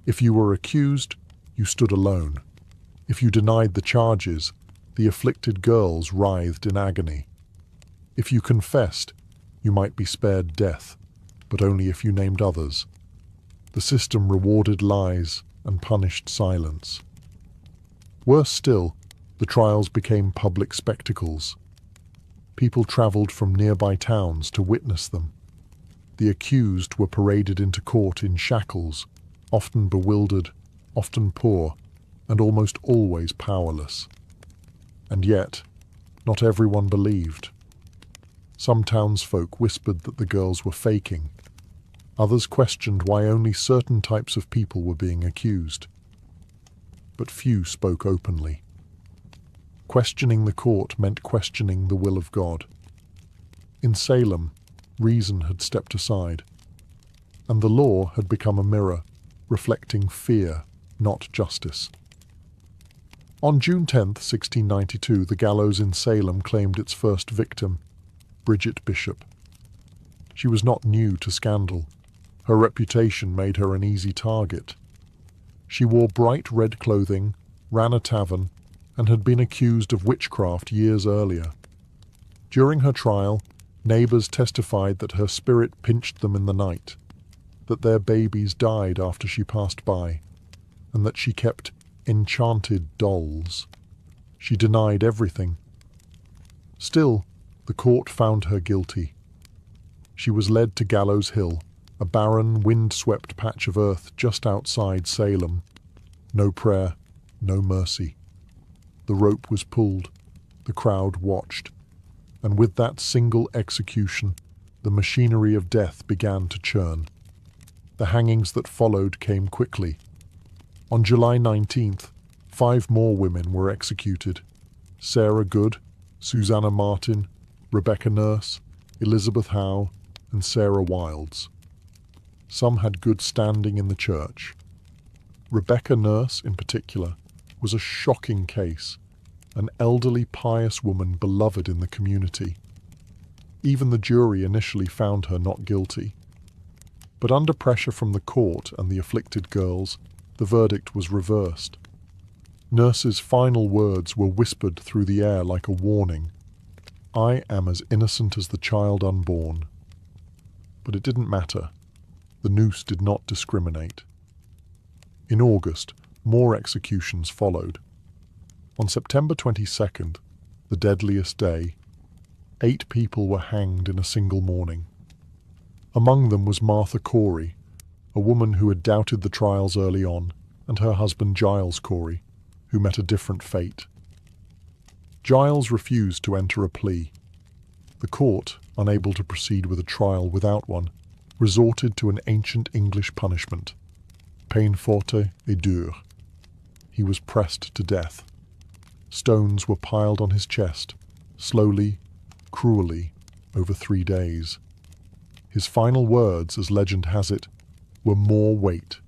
If you were accused, you stood alone. If you denied the charges, the afflicted girls writhed in agony. If you confessed, you might be spared death, but only if you named others. The system rewarded lies and punished silence. Worse still, the trials became public spectacles. People traveled from nearby towns to witness them. The accused were paraded into court in shackles, often bewildered, often poor, and almost always powerless. And yet, not everyone believed. Some townsfolk whispered that the girls were faking. Others questioned why only certain types of people were being accused. But few spoke openly. Questioning the court meant questioning the will of God. In Salem, reason had stepped aside, and the law had become a mirror, reflecting fear, not justice. On June 10, 1692, the gallows in Salem claimed its first victim, Bridget Bishop. She was not new to scandal. Her reputation made her an easy target. She wore bright red clothing, ran a tavern, and had been accused of witchcraft years earlier. During her trial, neighbors testified that her spirit pinched them in the night, that their babies died after she passed by, and that she kept enchanted dolls. She denied everything. Still, the court found her guilty. She was led to Gallows Hill, a barren, wind-swept patch of earth just outside Salem. No prayer, no mercy. The rope was pulled, the crowd watched, and with that single execution, the machinery of death began to churn. The hangings that followed came quickly. On July 19th, 5 more women were executed: Sarah Good, Susanna Martin, Rebecca Nurse, Elizabeth Howe, and Sarah Wilds. Some had good standing in the church. Rebecca Nurse, in particular, was a shocking case, an elderly pious woman beloved in the community. Even the jury initially found her not guilty. But under pressure from the court and the afflicted girls, the verdict was reversed. Nurse's final words were whispered through the air like a warning: "I am as innocent as the child unborn." But it didn't matter. The noose did not discriminate. In August, more executions followed. On September 22nd, the deadliest day, 8 people were hanged in a single morning. Among them was Martha Corey, a woman who had doubted the trials early on, and her husband Giles Corey, who met a different fate. Giles refused to enter a plea. The court, unable to proceed with a trial without one, resorted to an ancient English punishment: peine forte et dure. He was pressed to death. Stones were piled on his chest, slowly, cruelly, over 3 days. His final words, as legend has it, were "more weight."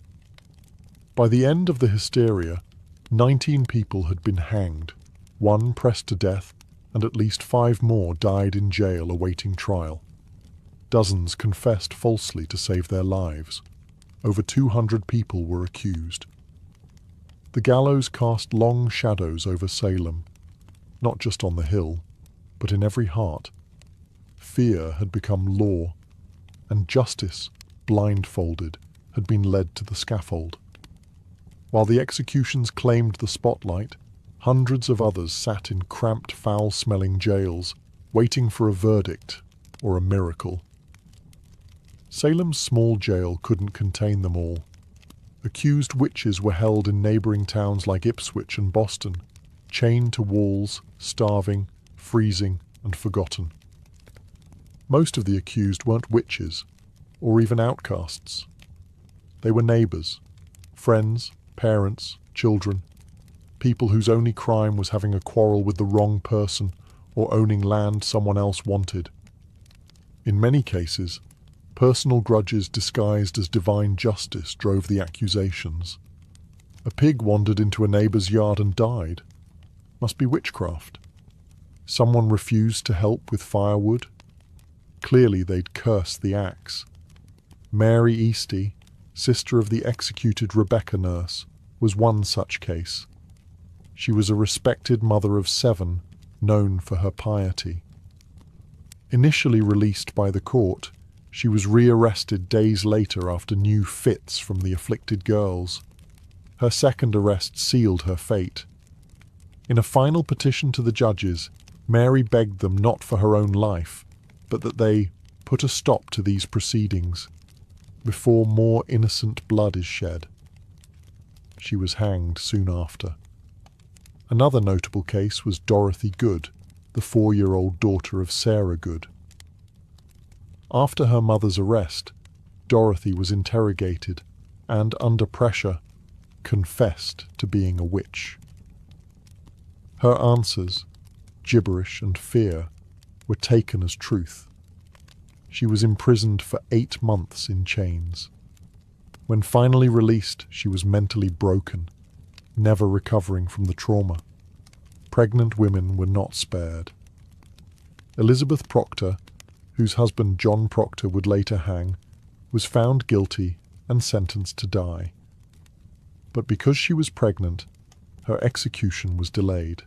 By the end of the hysteria, 19 people had been hanged, 1 pressed to death, and at least 5 more died in jail awaiting trial. Dozens confessed falsely to save their lives. Over 200 people were accused. The gallows cast long shadows over Salem, not just on the hill, but in every heart. Fear had become law, and justice, blindfolded, had been led to the scaffold. While the executions claimed the spotlight, hundreds of others sat in cramped, foul-smelling jails, waiting for a verdict or a miracle. Salem's small jail couldn't contain them all. Accused witches were held in neighboring towns like Ipswich and Boston, chained to walls, starving, freezing, and forgotten. Most of the accused weren't witches, or even outcasts. They were neighbors, friends, parents, children, people whose only crime was having a quarrel with the wrong person or owning land someone else wanted. In many cases, personal grudges disguised as divine justice drove the accusations. A pig wandered into a neighbor's yard and died. Must be witchcraft. Someone refused to help with firewood. Clearly they'd cursed the axe. Mary Easty, sister of the executed Rebecca Nurse, was one such case. She was a respected mother of 7, known for her piety. Initially released by the court, she was rearrested days later after new fits from the afflicted girls. Her second arrest sealed her fate. In a final petition to the judges, Mary begged them not for her own life, but that they put a stop to these proceedings before more innocent blood is shed. She was hanged soon after. Another notable case was Dorothy Good, the 4-year-old daughter of Sarah Good. After her mother's arrest, Dorothy was interrogated and, under pressure, confessed to being a witch. Her answers, gibberish and fear, were taken as truth. She was imprisoned for 8 months in chains. When finally released, she was mentally broken, never recovering from the trauma. Pregnant women were not spared. Elizabeth Proctor, whose husband John Proctor would later hang, was found guilty and sentenced to die. But because she was pregnant, her execution was delayed.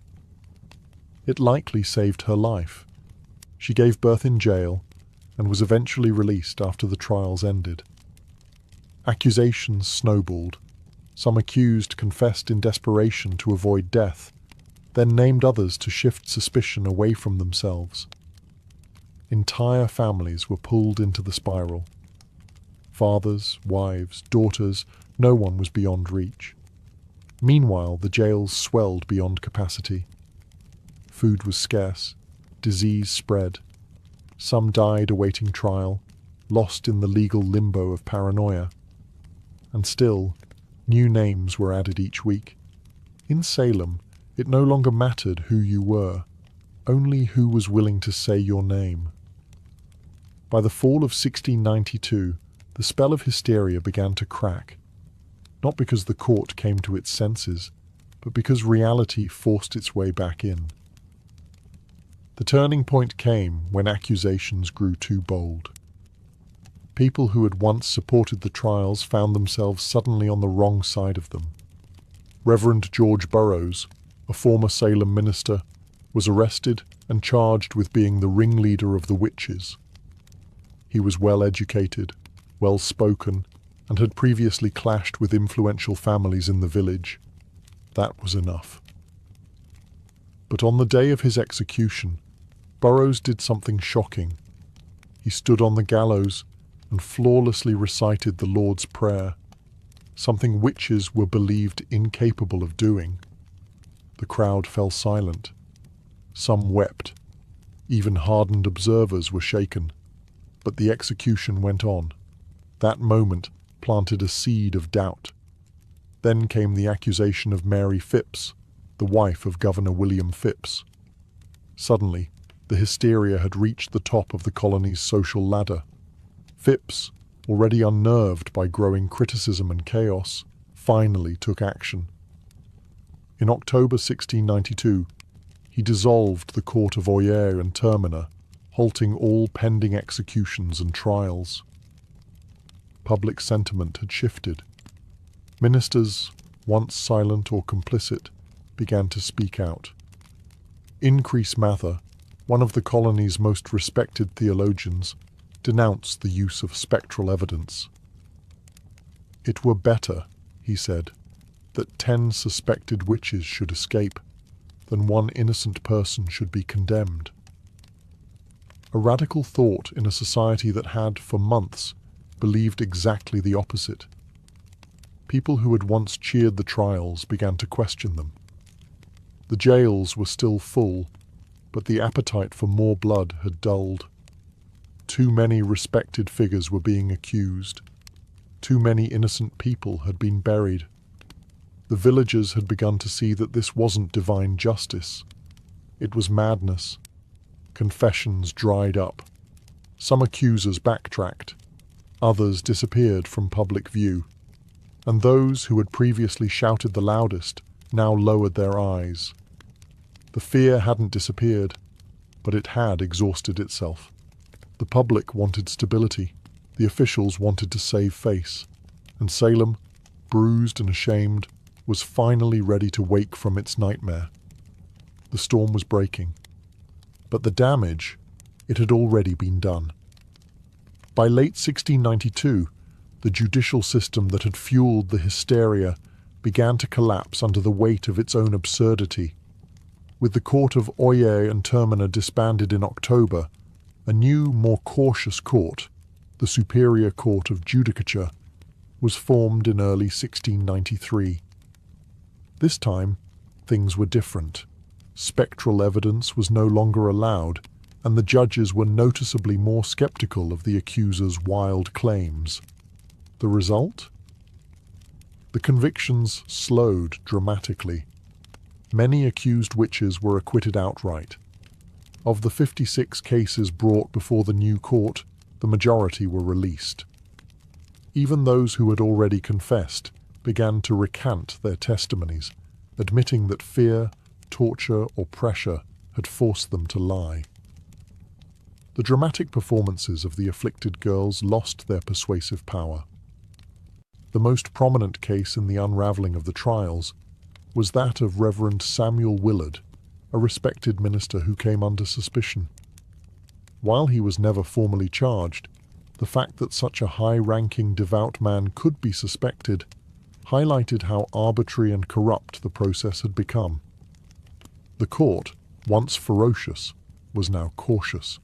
It likely saved her life. She gave birth in jail and was eventually released after the trials ended. Accusations snowballed. Some accused confessed in desperation to avoid death, then named others to shift suspicion away from themselves. Entire families were pulled into the spiral. Fathers, wives, daughters, no one was beyond reach. Meanwhile, the jails swelled beyond capacity. Food was scarce, disease spread. Some died awaiting trial, lost in the legal limbo of paranoia. And still, new names were added each week. In Salem, it no longer mattered who you were, only who was willing to say your name. By the fall of 1692, the spell of hysteria began to crack, not because the court came to its senses, but because reality forced its way back in. The turning point came when accusations grew too bold. People who had once supported the trials found themselves suddenly on the wrong side of them. Reverend George Burroughs, a former Salem minister, was arrested and charged with being the ringleader of the witches. He was well-educated, well-spoken, and had previously clashed with influential families in the village. That was enough. But on the day of his execution, Burroughs did something shocking. He stood on the gallows and flawlessly recited the Lord's Prayer, something witches were believed incapable of doing. The crowd fell silent. Some wept. Even hardened observers were shaken. But the execution went on. That moment planted a seed of doubt. Then came the accusation of Mary Phipps, the wife of Governor William Phipps. Suddenly, the hysteria had reached the top of the colony's social ladder. Phipps, already unnerved by growing criticism and chaos, finally took action. In October 1692, he dissolved the court of Oyer and Terminer, halting all pending executions and trials. Public sentiment had shifted. Ministers, once silent or complicit, began to speak out. Increase Mather, one of the colony's most respected theologians, denounced the use of spectral evidence. It were better, he said, that 10 suspected witches should escape than one innocent person should be condemned. A radical thought in a society that had, for months, believed exactly the opposite. People who had once cheered the trials began to question them. The jails were still full, but the appetite for more blood had dulled. Too many respected figures were being accused. Too many innocent people had been buried. The villagers had begun to see that this wasn't divine justice. It was madness. Confessions dried up. Some accusers backtracked. Others disappeared from public view. And those who had previously shouted the loudest now lowered their eyes. The fear hadn't disappeared, but it had exhausted itself. The public wanted stability. The officials wanted to save face. And Salem, bruised and ashamed, was finally ready to wake from its nightmare. The storm was breaking. But the damage, it had already been done. By late 1692, the judicial system that had fueled the hysteria began to collapse under the weight of its own absurdity. With the court of Oyer and Terminer disbanded in October, a new, more cautious court, the Superior Court of Judicature, was formed in early 1693. This time, things were different. Spectral evidence was no longer allowed, and the judges were noticeably more skeptical of the accuser's wild claims. The result? The convictions slowed dramatically. Many accused witches were acquitted outright. Of the 56 cases brought before the new court, the majority were released. Even those who had already confessed began to recant their testimonies, admitting that fear, torture, or pressure had forced them to lie. The dramatic performances of the afflicted girls lost their persuasive power. The most prominent case in the unraveling of the trials was that of Reverend Samuel Willard, a respected minister who came under suspicion. While he was never formally charged, the fact that such a high-ranking devout man could be suspected highlighted how arbitrary and corrupt the process had become. The court, once ferocious, was now cautious.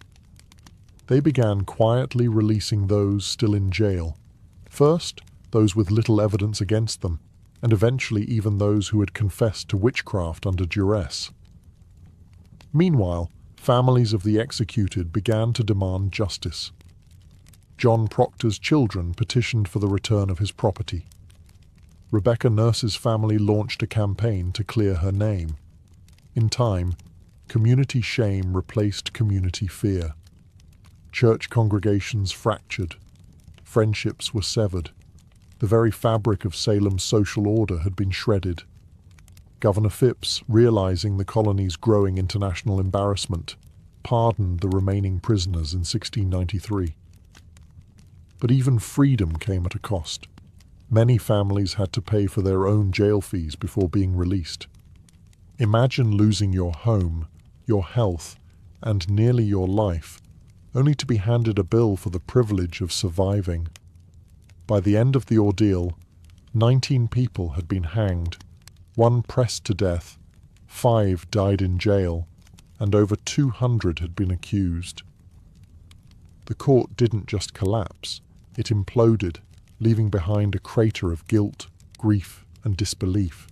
They began quietly releasing those still in jail. First, those with little evidence against them, and eventually even those who had confessed to witchcraft under duress. Meanwhile, families of the executed began to demand justice. John Proctor's children petitioned for the return of his property. Rebecca Nurse's family launched a campaign to clear her name. In time, community shame replaced community fear. Church congregations fractured. Friendships were severed. The very fabric of Salem's social order had been shredded. Governor Phipps, realizing the colony's growing international embarrassment, pardoned the remaining prisoners in 1693. But even freedom came at a cost. Many families had to pay for their own jail fees before being released. Imagine losing your home, your health, and nearly your life, only to be handed a bill for the privilege of surviving. By the end of the ordeal, 19 people had been hanged, 1 pressed to death, 5 died in jail, and over 200 had been accused. The court didn't just collapse, it imploded, leaving behind a crater of guilt, grief, and disbelief.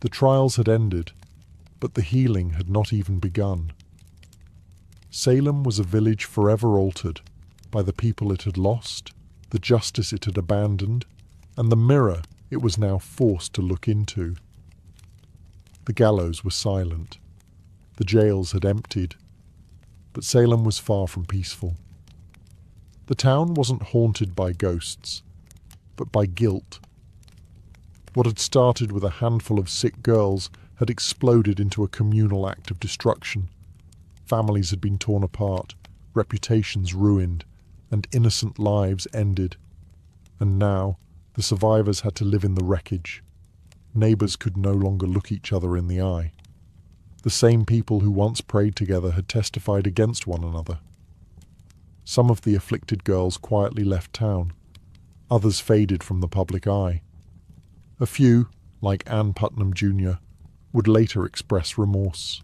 The trials had ended, but the healing had not even begun. Salem was a village forever altered by the people it had lost, the justice it had abandoned, and the mirror it was now forced to look into. The gallows were silent. The jails had emptied, but Salem was far from peaceful. The town wasn't haunted by ghosts, but by guilt. What had started with a handful of sick girls had exploded into a communal act of destruction. Families had been torn apart, reputations ruined, and innocent lives ended. And now, the survivors had to live in the wreckage. Neighbours could no longer look each other in the eye. The same people who once prayed together had testified against one another. Some of the afflicted girls quietly left town. Others faded from the public eye. A few, like Ann Putnam Jr., would later express remorse.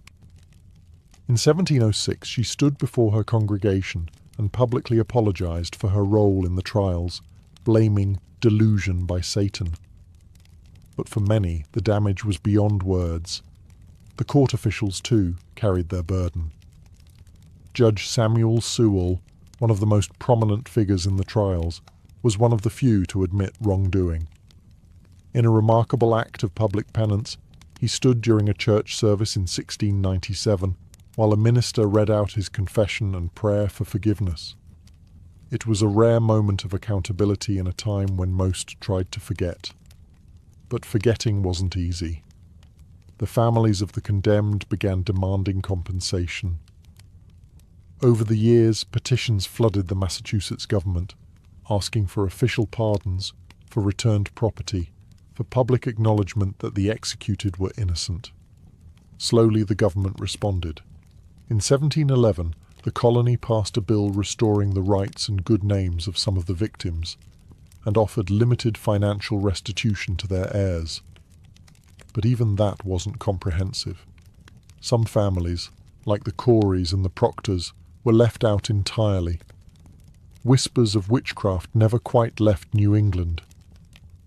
In 1706, she stood before her congregation and publicly apologized for her role in the trials, blaming delusion by Satan. But for many, the damage was beyond words. The court officials, too, carried their burden. Judge Samuel Sewall, one of the most prominent figures in the trials, was one of the few to admit wrongdoing. In a remarkable act of public penance, he stood during a church service in 1697 while a minister read out his confession and prayer for forgiveness. It was a rare moment of accountability in a time when most tried to forget. But forgetting wasn't easy. The families of the condemned began demanding compensation. Over the years, petitions flooded the Massachusetts government, asking for official pardons, for returned property, for public acknowledgement that the executed were innocent. Slowly the government responded. In 1711, the colony passed a bill restoring the rights and good names of some of the victims, and offered limited financial restitution to their heirs. But even that wasn't comprehensive. Some families, like the Coreys and the Proctors, were left out entirely. Whispers of witchcraft never quite left New England.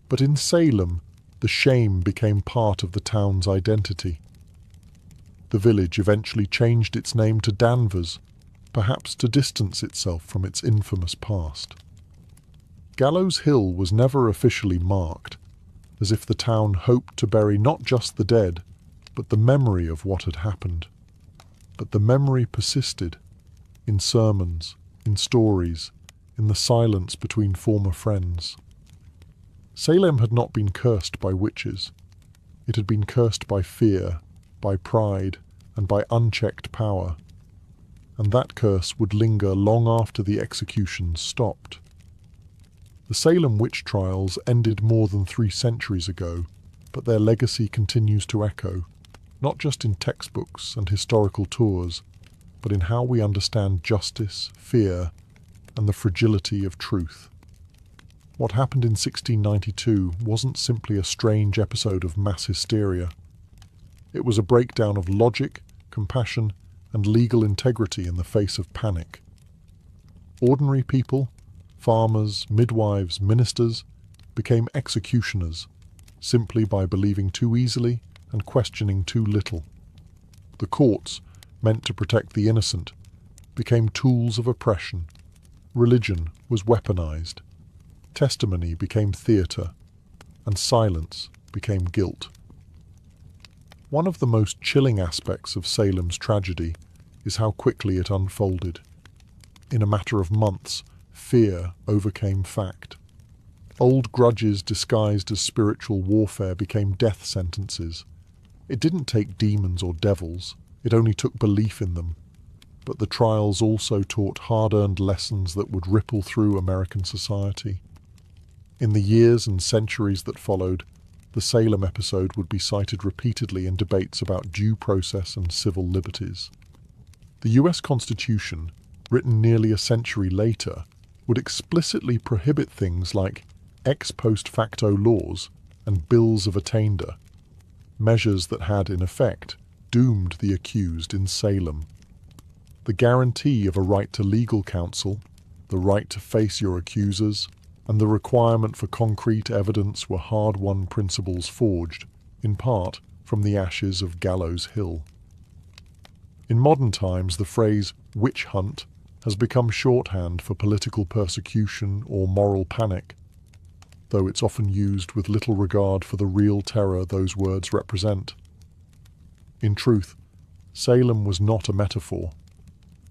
But in Salem, the shame became part of the town's identity. The village eventually changed its name to Danvers, perhaps to distance itself from its infamous past. Gallows Hill was never officially marked, as if the town hoped to bury not just the dead, but the memory of what had happened. But the memory persisted, in sermons, in stories, in the silence between former friends. Salem had not been cursed by witches. It had been cursed by fear, by pride, and by unchecked power. And that curse would linger long after the executions stopped. The Salem witch trials ended more than 3 centuries ago, but their legacy continues to echo, not just in textbooks and historical tours, but in how we understand justice, fear, and the fragility of truth. What happened in 1692 wasn't simply a strange episode of mass hysteria. It was a breakdown of logic, compassion, and legal integrity in the face of panic. Ordinary people, farmers, midwives, ministers, became executioners, simply by believing too easily and questioning too little. The courts, meant to protect the innocent, became tools of oppression. Religion was weaponized. Testimony became theatre. and silence became guilt. One of the most chilling aspects of Salem's tragedy is how quickly it unfolded. In a matter of months, fear overcame fact. Old grudges disguised as spiritual warfare became death sentences. It didn't take demons or devils, it only took belief in them. But the trials also taught hard-earned lessons that would ripple through American society. In the years and centuries that followed, the Salem episode would be cited repeatedly in debates about due process and civil liberties. The US Constitution, written nearly a century later, would explicitly prohibit things like ex post facto laws and bills of attainder, measures that had, in effect, doomed the accused in Salem. The guarantee of a right to legal counsel, the right to face your accusers, and the requirement for concrete evidence were hard-won principles forged, in part, from the ashes of Gallows Hill. In modern times, the phrase witch hunt has become shorthand for political persecution or moral panic, though it's often used with little regard for the real terror those words represent. In truth, Salem was not a metaphor.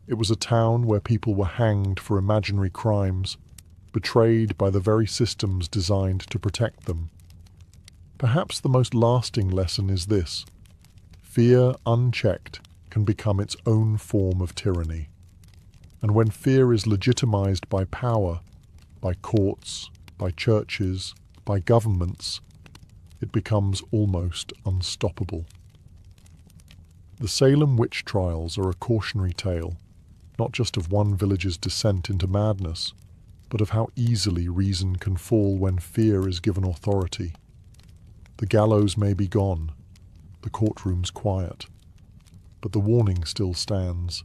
It was a town where people were hanged for imaginary crimes, betrayed by the very systems designed to protect them. Perhaps the most lasting lesson is this: fear unchecked can become its own form of tyranny. And when fear is legitimized by power, by courts, by churches, by governments, it becomes almost unstoppable. The Salem witch trials are a cautionary tale, not just of one village's descent into madness, but of how easily reason can fall when fear is given authority. The gallows may be gone, the courtroom's quiet, but the warning still stands.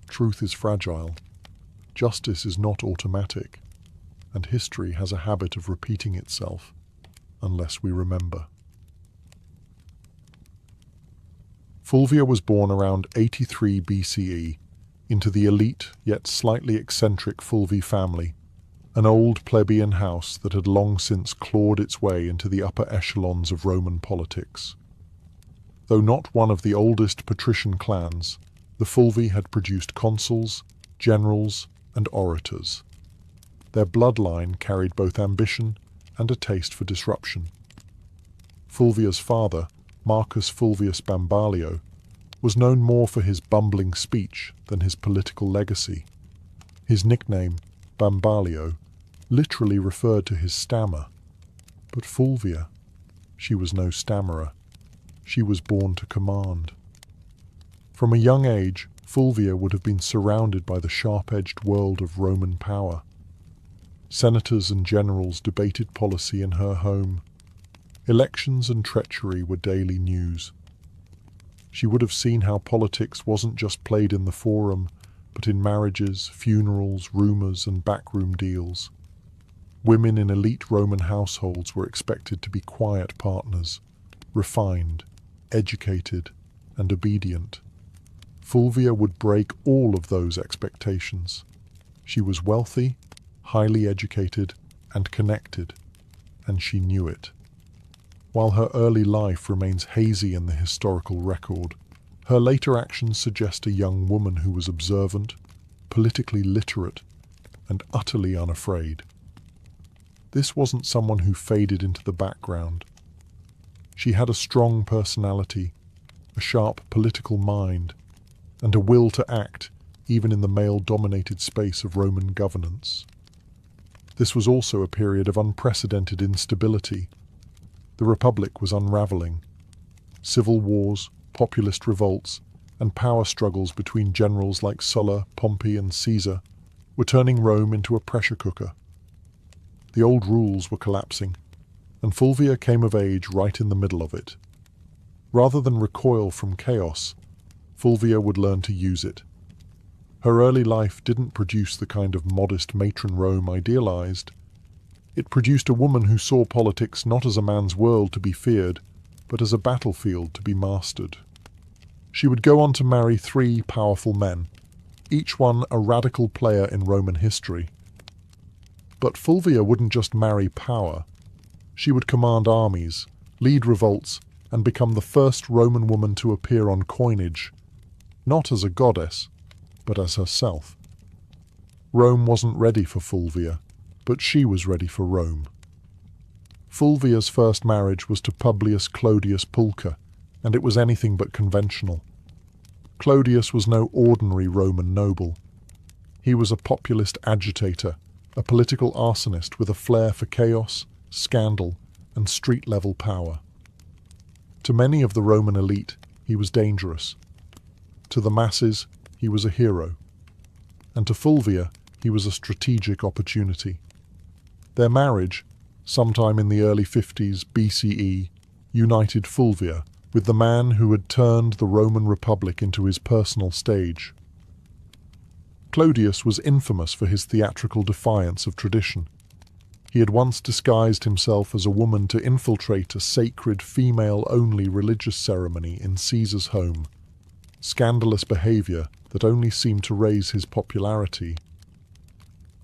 Truth is fragile, justice is not automatic, and history has a habit of repeating itself, unless we remember. Fulvia was born around 83 BCE into the elite yet slightly eccentric Fulvi family, an old plebeian house that had long since clawed its way into the upper echelons of Roman politics. Though not one of the oldest patrician clans, the Fulvi had produced consuls, generals, and orators. Their bloodline carried both ambition and a taste for disruption. Fulvia's father, Marcus Fulvius Bambalio, was known more for his bumbling speech than his political legacy. His nickname, Bambalio, literally referred to his stammer. But Fulvia, she was no stammerer. She was born to command. From a young age, Fulvia would have been surrounded by the sharp-edged world of Roman power. Senators and generals debated policy in her home. Elections and treachery were daily news. She would have seen how politics wasn't just played in the forum, but in marriages, funerals, rumors, and backroom deals. Women in elite Roman households were expected to be quiet partners, refined, educated, and obedient. Fulvia would break all of those expectations. She was wealthy, highly educated, and connected, and she knew it. While her early life remains hazy in the historical record, her later actions suggest a young woman who was observant, politically literate, and utterly unafraid. This wasn't someone who faded into the background. She had a strong personality, a sharp political mind, and a will to act even in the male-dominated space of Roman governance. This was also a period of unprecedented instability. The Republic was unraveling. Civil wars, populist revolts, and power struggles between generals like Sulla, Pompey, and Caesar were turning Rome into a pressure cooker. The old rules were collapsing, and Fulvia came of age right in the middle of it. Rather than recoil from chaos, Fulvia would learn to use it. Her early life didn't produce the kind of modest matron Rome idealized. It produced a woman who saw politics not as a man's world to be feared, but as a battlefield to be mastered. She would go on to marry 3 powerful men, each one a radical player in Roman history. But Fulvia wouldn't just marry power. She would command armies, lead revolts, and become the first Roman woman to appear on coinage, not as a goddess, but as herself. Rome wasn't ready for Fulvia, but she was ready for Rome. Fulvia's first marriage was to Publius Clodius Pulcher, and it was anything but conventional. Clodius was no ordinary Roman noble. He was a populist agitator, a political arsonist with a flair for chaos, scandal, and street-level power. To many of the Roman elite, he was dangerous. To the masses, he was a hero. And to Fulvia, he was a strategic opportunity. Their marriage, sometime in the early 50s BCE, united Fulvia with the man who had turned the Roman Republic into his personal stage. Clodius was infamous for his theatrical defiance of tradition. He had once disguised himself as a woman to infiltrate a sacred female-only religious ceremony in Caesar's home, scandalous behavior that only seemed to raise his popularity.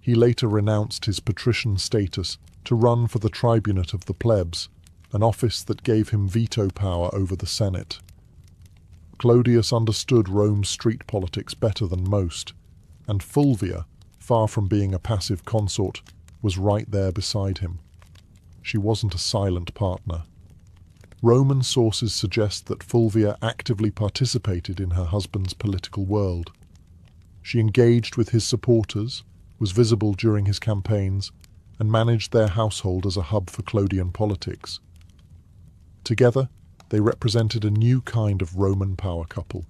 He later renounced his patrician status to run for the tribunate of the plebs, an office that gave him veto power over the Senate. Clodius understood Rome's street politics better than most, and Fulvia, far from being a passive consort, was right there beside him. She wasn't a silent partner. Roman sources suggest that Fulvia actively participated in her husband's political world. She engaged with his supporters, was visible during his campaigns, and managed their household as a hub for Clodian politics. Together, they represented a new kind of Roman power couple.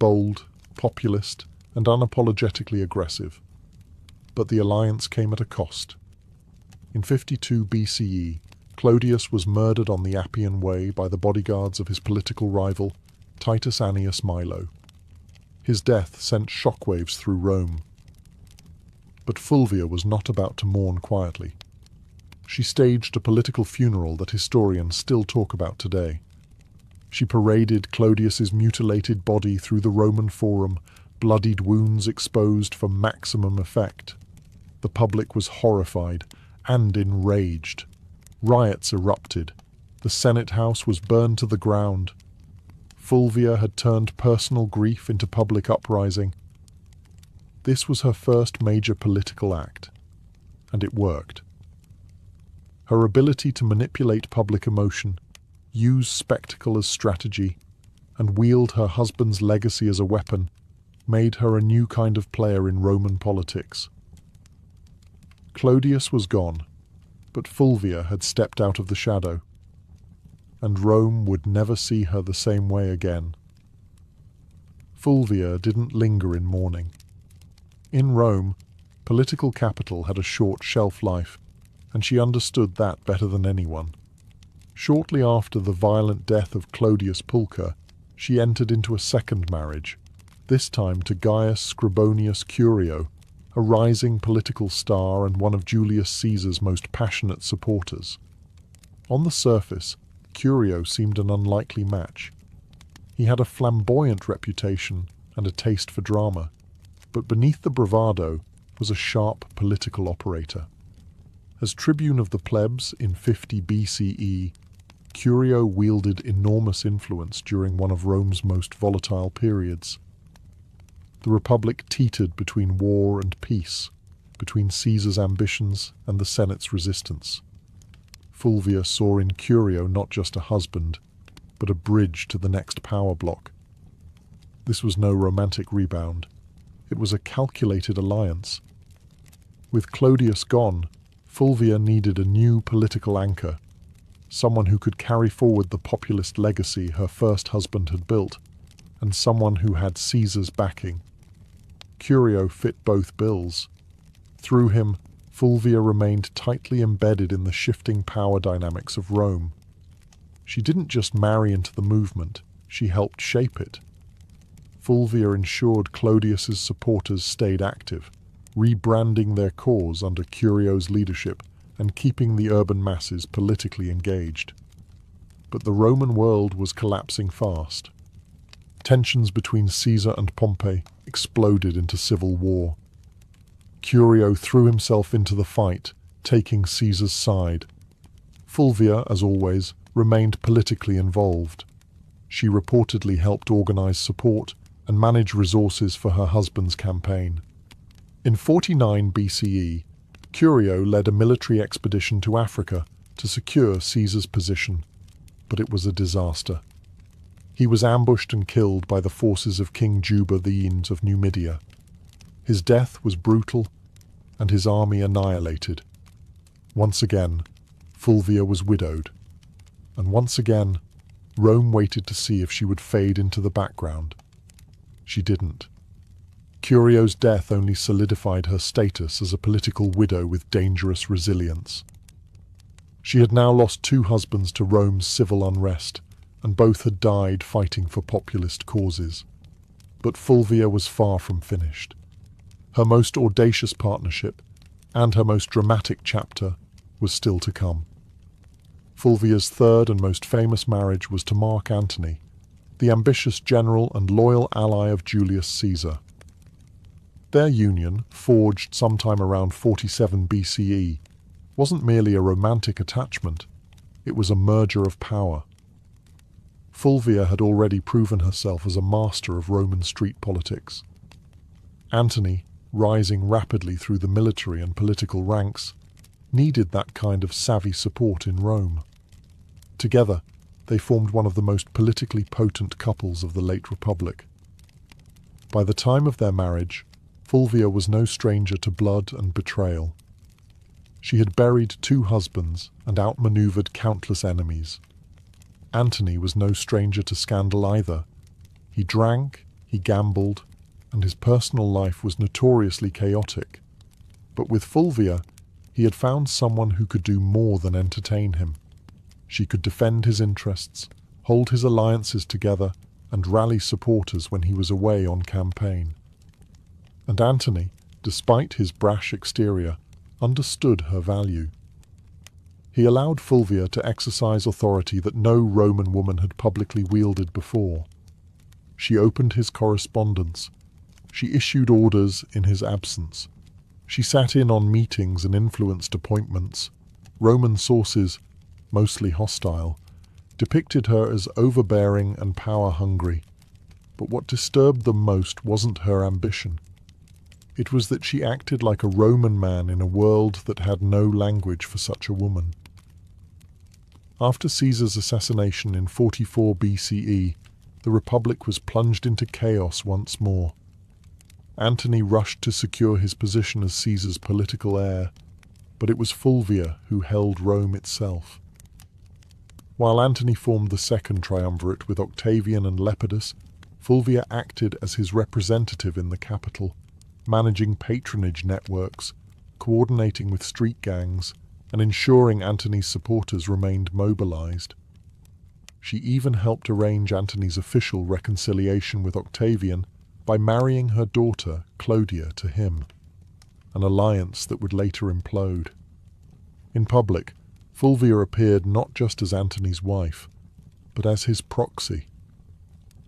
Bold, populist, and unapologetically aggressive. But the alliance came at a cost. In 52 BCE, Clodius was murdered on the Appian Way by the bodyguards of his political rival, Titus Annius Milo. His death sent shockwaves through Rome. But Fulvia was not about to mourn quietly. She staged a political funeral that historians still talk about today. She paraded Clodius's mutilated body through the Roman Forum, bloodied wounds exposed for maximum effect. The public was horrified and enraged. Riots erupted. The Senate House was burned to the ground. Fulvia had turned personal grief into public uprising. This was her first major political act, and it worked. Her ability to manipulate public emotion, use spectacle as strategy, and wield her husband's legacy as a weapon made her a new kind of player in Roman politics. Clodius was gone, but Fulvia had stepped out of the shadow, and Rome would never see her the same way again. Fulvia didn't linger in mourning. In Rome, political capital had a short shelf life, and she understood that better than anyone. Shortly after the violent death of Clodius Pulcher, she entered into a second marriage, this time to Gaius Scribonius Curio, a rising political star and one of Julius Caesar's most passionate supporters. On the surface, Curio seemed an unlikely match. He had a flamboyant reputation and a taste for drama, but beneath the bravado was a sharp political operator. As tribune of the plebs in 50 BCE, Curio wielded enormous influence during one of Rome's most volatile periods. The Republic teetered between war and peace, between Caesar's ambitions and the Senate's resistance. Fulvia saw in Curio not just a husband, but a bridge to the next power block. This was no romantic rebound. It was a calculated alliance. With Clodius gone, Fulvia needed a new political anchor, someone who could carry forward the populist legacy her first husband had built, and someone who had Caesar's backing. Curio fit both bills. Through him, Fulvia remained tightly embedded in the shifting power dynamics of Rome. She didn't just marry into the movement, she helped shape it. Fulvia ensured Clodius's supporters stayed active, rebranding their cause under Curio's leadership and keeping the urban masses politically engaged. But the Roman world was collapsing fast. Tensions between Caesar and Pompey exploded into civil war. Curio threw himself into the fight, taking Caesar's side. Fulvia, as always, remained politically involved. She reportedly helped organize support and manage resources for her husband's campaign. In 49 BCE, Curio led a military expedition to Africa to secure Caesar's position, but it was a disaster. He was ambushed and killed by the forces of King Juba the Ines of Numidia. His death was brutal, and his army annihilated. Once again, Fulvia was widowed, and once again, Rome waited to see if she would fade into the background. She didn't. Curio's death only solidified her status as a political widow with dangerous resilience. She had now lost 2 husbands to Rome's civil unrest, and both had died fighting for populist causes. But Fulvia was far from finished. Her most audacious partnership, and her most dramatic chapter, was still to come. Fulvia's third and most famous marriage was to Mark Antony, the ambitious general and loyal ally of Julius Caesar. Their union, forged sometime around 47 BCE, wasn't merely a romantic attachment, it was a merger of power. Fulvia had already proven herself as a master of Roman street politics. Antony, rising rapidly through the military and political ranks, needed that kind of savvy support in Rome. Together, they formed one of the most politically potent couples of the late Republic. By the time of their marriage, Fulvia was no stranger to blood and betrayal. She had buried 2 husbands and outmaneuvered countless enemies. Antony was no stranger to scandal either. He drank, he gambled, and his personal life was notoriously chaotic. But with Fulvia, he had found someone who could do more than entertain him. She could defend his interests, hold his alliances together, and rally supporters when he was away on campaign. And Antony, despite his brash exterior, understood her value. He allowed Fulvia to exercise authority that no Roman woman had publicly wielded before. She opened his correspondence. She issued orders in his absence. She sat in on meetings and influenced appointments. Roman sources, mostly hostile, depicted her as overbearing and power-hungry. But what disturbed them most wasn't her ambition. It was that she acted like a Roman man in a world that had no language for such a woman. After Caesar's assassination in 44 BCE, the Republic was plunged into chaos once more. Antony rushed to secure his position as Caesar's political heir, but it was Fulvia who held Rome itself. While Antony formed the second triumvirate with Octavian and Lepidus, Fulvia acted as his representative in the capital, managing patronage networks, coordinating with street gangs, and ensuring Antony's supporters remained mobilized. She even helped arrange Antony's official reconciliation with Octavian by marrying her daughter, Clodia, to him, an alliance that would later implode. In public, Fulvia appeared not just as Antony's wife, but as his proxy.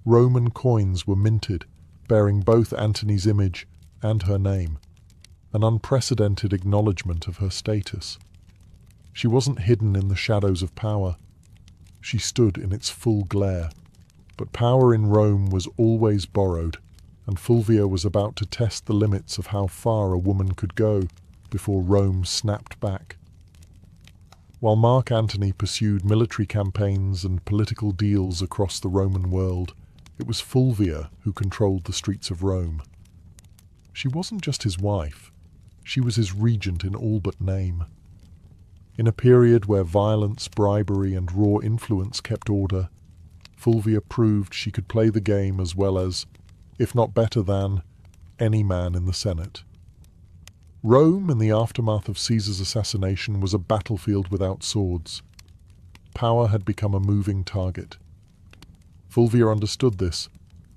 Roman coins were minted, bearing both Antony's image and her name, an unprecedented acknowledgement of her status. She wasn't hidden in the shadows of power. She stood in its full glare. But power in Rome was always borrowed, and Fulvia was about to test the limits of how far a woman could go before Rome snapped back. While Mark Antony pursued military campaigns and political deals across the Roman world, it was Fulvia who controlled the streets of Rome. She wasn't just his wife, she was his regent in all but name. In a period where violence, bribery, and raw influence kept order, Fulvia proved she could play the game as well as, if not better than, any man in the Senate. Rome, in the aftermath of Caesar's assassination, was a battlefield without swords. Power had become a moving target. Fulvia understood this,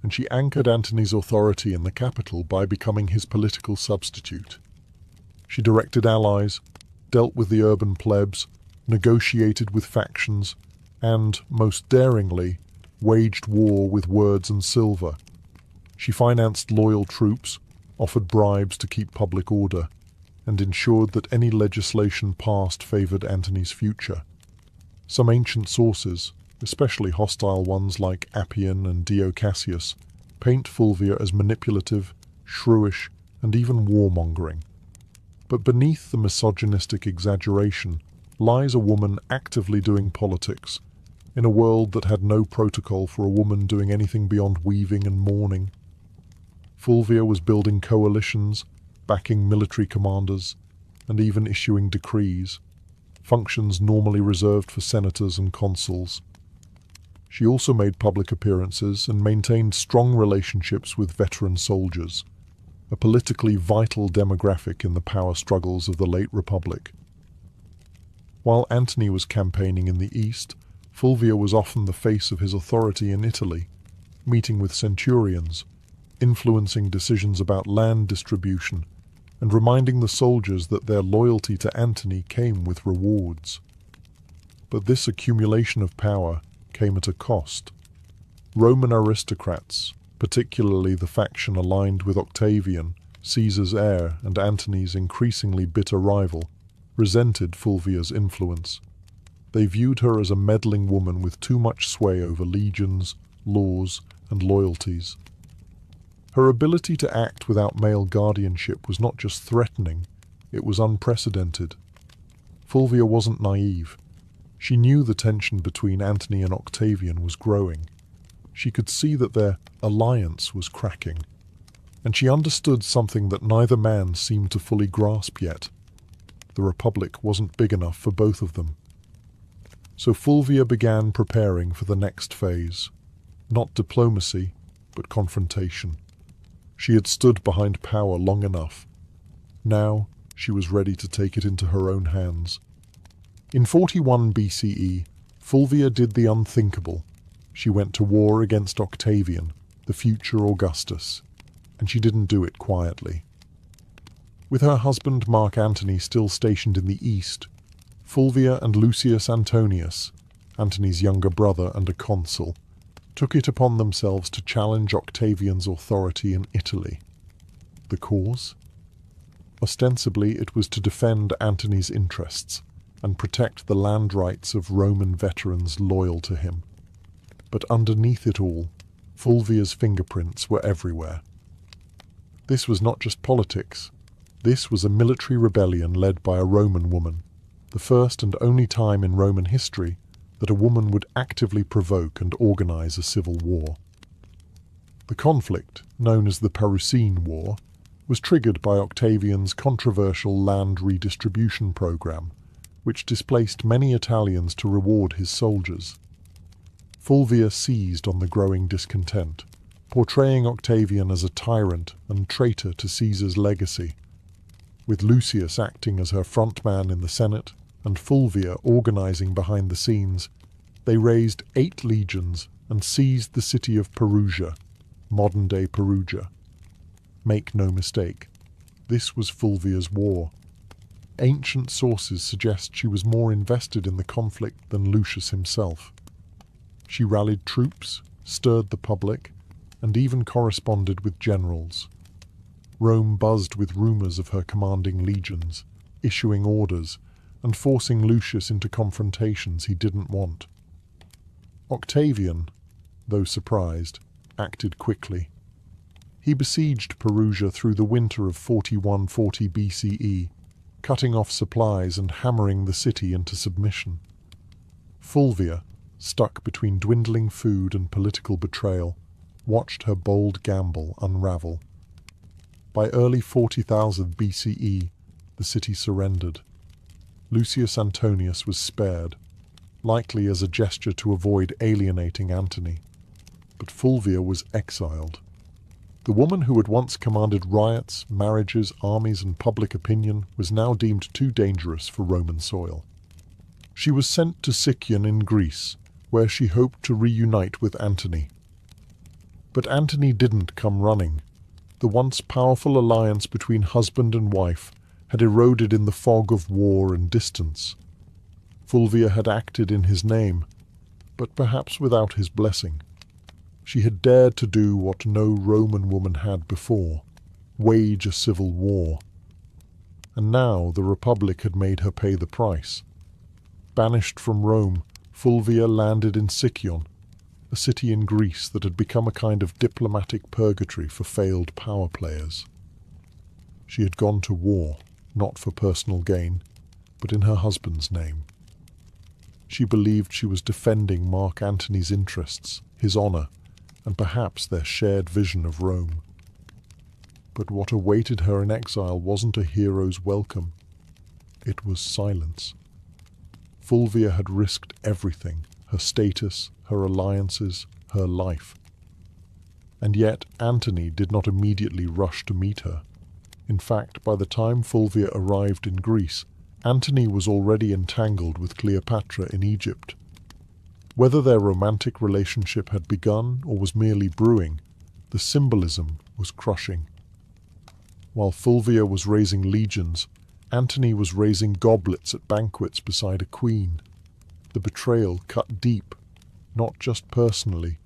and she anchored Antony's authority in the capital by becoming his political substitute. She directed allies, dealt with the urban plebs, negotiated with factions, and, most daringly, waged war with words and silver. She financed loyal troops, offered bribes to keep public order, and ensured that any legislation passed favoured Antony's future. Some ancient sources, especially hostile ones like Appian and Dio Cassius, paint Fulvia as manipulative, shrewish, and even warmongering. But beneath the misogynistic exaggeration lies a woman actively doing politics, in a world that had no protocol for a woman doing anything beyond weaving and mourning. Fulvia was building coalitions, backing military commanders, and even issuing decrees, functions normally reserved for senators and consuls. She also made public appearances and maintained strong relationships with veteran soldiers, a politically vital demographic in the power struggles of the late Republic. While Antony was campaigning in the East, Fulvia was often the face of his authority in Italy, meeting with centurions, influencing decisions about land distribution, and reminding the soldiers that their loyalty to Antony came with rewards. But this accumulation of power came at a cost. Roman aristocrats, particularly the faction aligned with Octavian, Caesar's heir and Antony's increasingly bitter rival, resented Fulvia's influence. They viewed her as a meddling woman with too much sway over legions, laws, and loyalties. Her ability to act without male guardianship was not just threatening, it was unprecedented. Fulvia wasn't naive. She knew the tension between Antony and Octavian was growing. She could see that their alliance was cracking. And she understood something that neither man seemed to fully grasp yet. The Republic wasn't big enough for both of them. So Fulvia began preparing for the next phase. Not diplomacy, but confrontation. She had stood behind power long enough. Now she was ready to take it into her own hands. In 41 BCE, Fulvia did the unthinkable. She went to war against Octavian, the future Augustus, and she didn't do it quietly. With her husband Mark Antony still stationed in the east, Fulvia and Lucius Antonius, Antony's younger brother and a consul, took it upon themselves to challenge Octavian's authority in Italy. The cause? Ostensibly, it was to defend Antony's interests and protect the land rights of Roman veterans loyal to him. But underneath it all, Fulvia's fingerprints were everywhere. This was not just politics. This was a military rebellion led by a Roman woman, the first and only time in Roman history that a woman would actively provoke and organize a civil war. The conflict, known as the Perusine War, was triggered by Octavian's controversial land redistribution program, which displaced many Italians to reward his soldiers. Fulvia seized on the growing discontent, portraying Octavian as a tyrant and traitor to Caesar's legacy. With Lucius acting as her frontman in the Senate and Fulvia organizing behind the scenes, they raised 8 legions and seized the city of Perugia, modern-day Perugia. Make no mistake, this was Fulvia's war. Ancient sources suggest she was more invested in the conflict than Lucius himself. She rallied troops, stirred the public, and even corresponded with generals. Rome buzzed with rumors of her commanding legions, issuing orders, and forcing Lucius into confrontations he didn't want. Octavian, though surprised, acted quickly. He besieged Perugia through the winter of 41-40 BCE, cutting off supplies and hammering the city into submission. Fulvia, stuck between dwindling food and political betrayal, watched her bold gamble unravel. By early 40,000 BCE, the city surrendered. Lucius Antonius was spared, likely as a gesture to avoid alienating Antony. But Fulvia was exiled. The woman who had once commanded riots, marriages, armies, and public opinion was now deemed too dangerous for Roman soil. She was sent to Sicyon in Greece, where she hoped to reunite with Antony. But Antony didn't come running. The once powerful alliance between husband and wife had eroded in the fog of war and distance. Fulvia had acted in his name, but perhaps without his blessing. She had dared to do what no Roman woman had before, wage a civil war. And now the Republic had made her pay the price. Banished from Rome, Fulvia landed in Sicyon, a city in Greece that had become a kind of diplomatic purgatory for failed power players. She had gone to war, not for personal gain, but in her husband's name. She believed she was defending Mark Antony's interests, his honor, and perhaps their shared vision of Rome. But what awaited her in exile wasn't a hero's welcome. It was silence. Fulvia had risked everything, her status, her alliances, her life. And yet Antony did not immediately rush to meet her. In fact, by the time Fulvia arrived in Greece, Antony was already entangled with Cleopatra in Egypt. Whether their romantic relationship had begun or was merely brewing, the symbolism was crushing. While Fulvia was raising legions, Antony was raising goblets at banquets beside a queen. The betrayal cut deep, not just personally,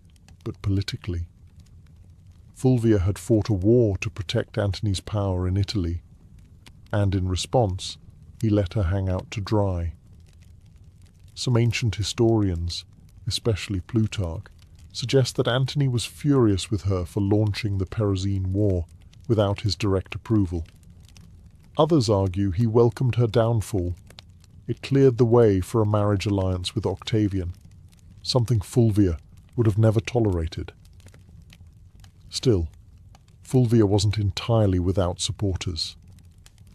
but politically. Fulvia had fought a war to protect Antony's power in Italy, and in response, he let her hang out to dry. Some ancient historians, especially Plutarch, suggest that Antony was furious with her for launching the Perizene War without his direct approval. Others argue he welcomed her downfall. It cleared the way for a marriage alliance with Octavian, something Fulvia would have never tolerated. Still, Fulvia wasn't entirely without supporters.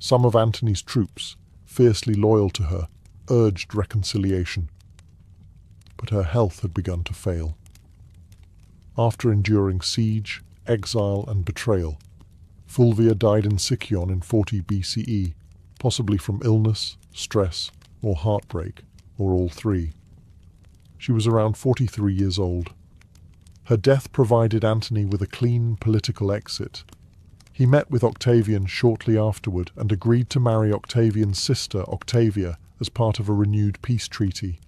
Some of Antony's troops, fiercely loyal to her, urged reconciliation. But her health had begun to fail. After enduring siege, exile, and betrayal, Fulvia died in Sicyon in 40 BCE, possibly from illness, stress, or heartbreak, or all three. She was around 43 years old. Her death provided Antony with a clean political exit. He met with Octavian shortly afterward and agreed to marry Octavian's sister, Octavia, as part of a renewed peace treaty.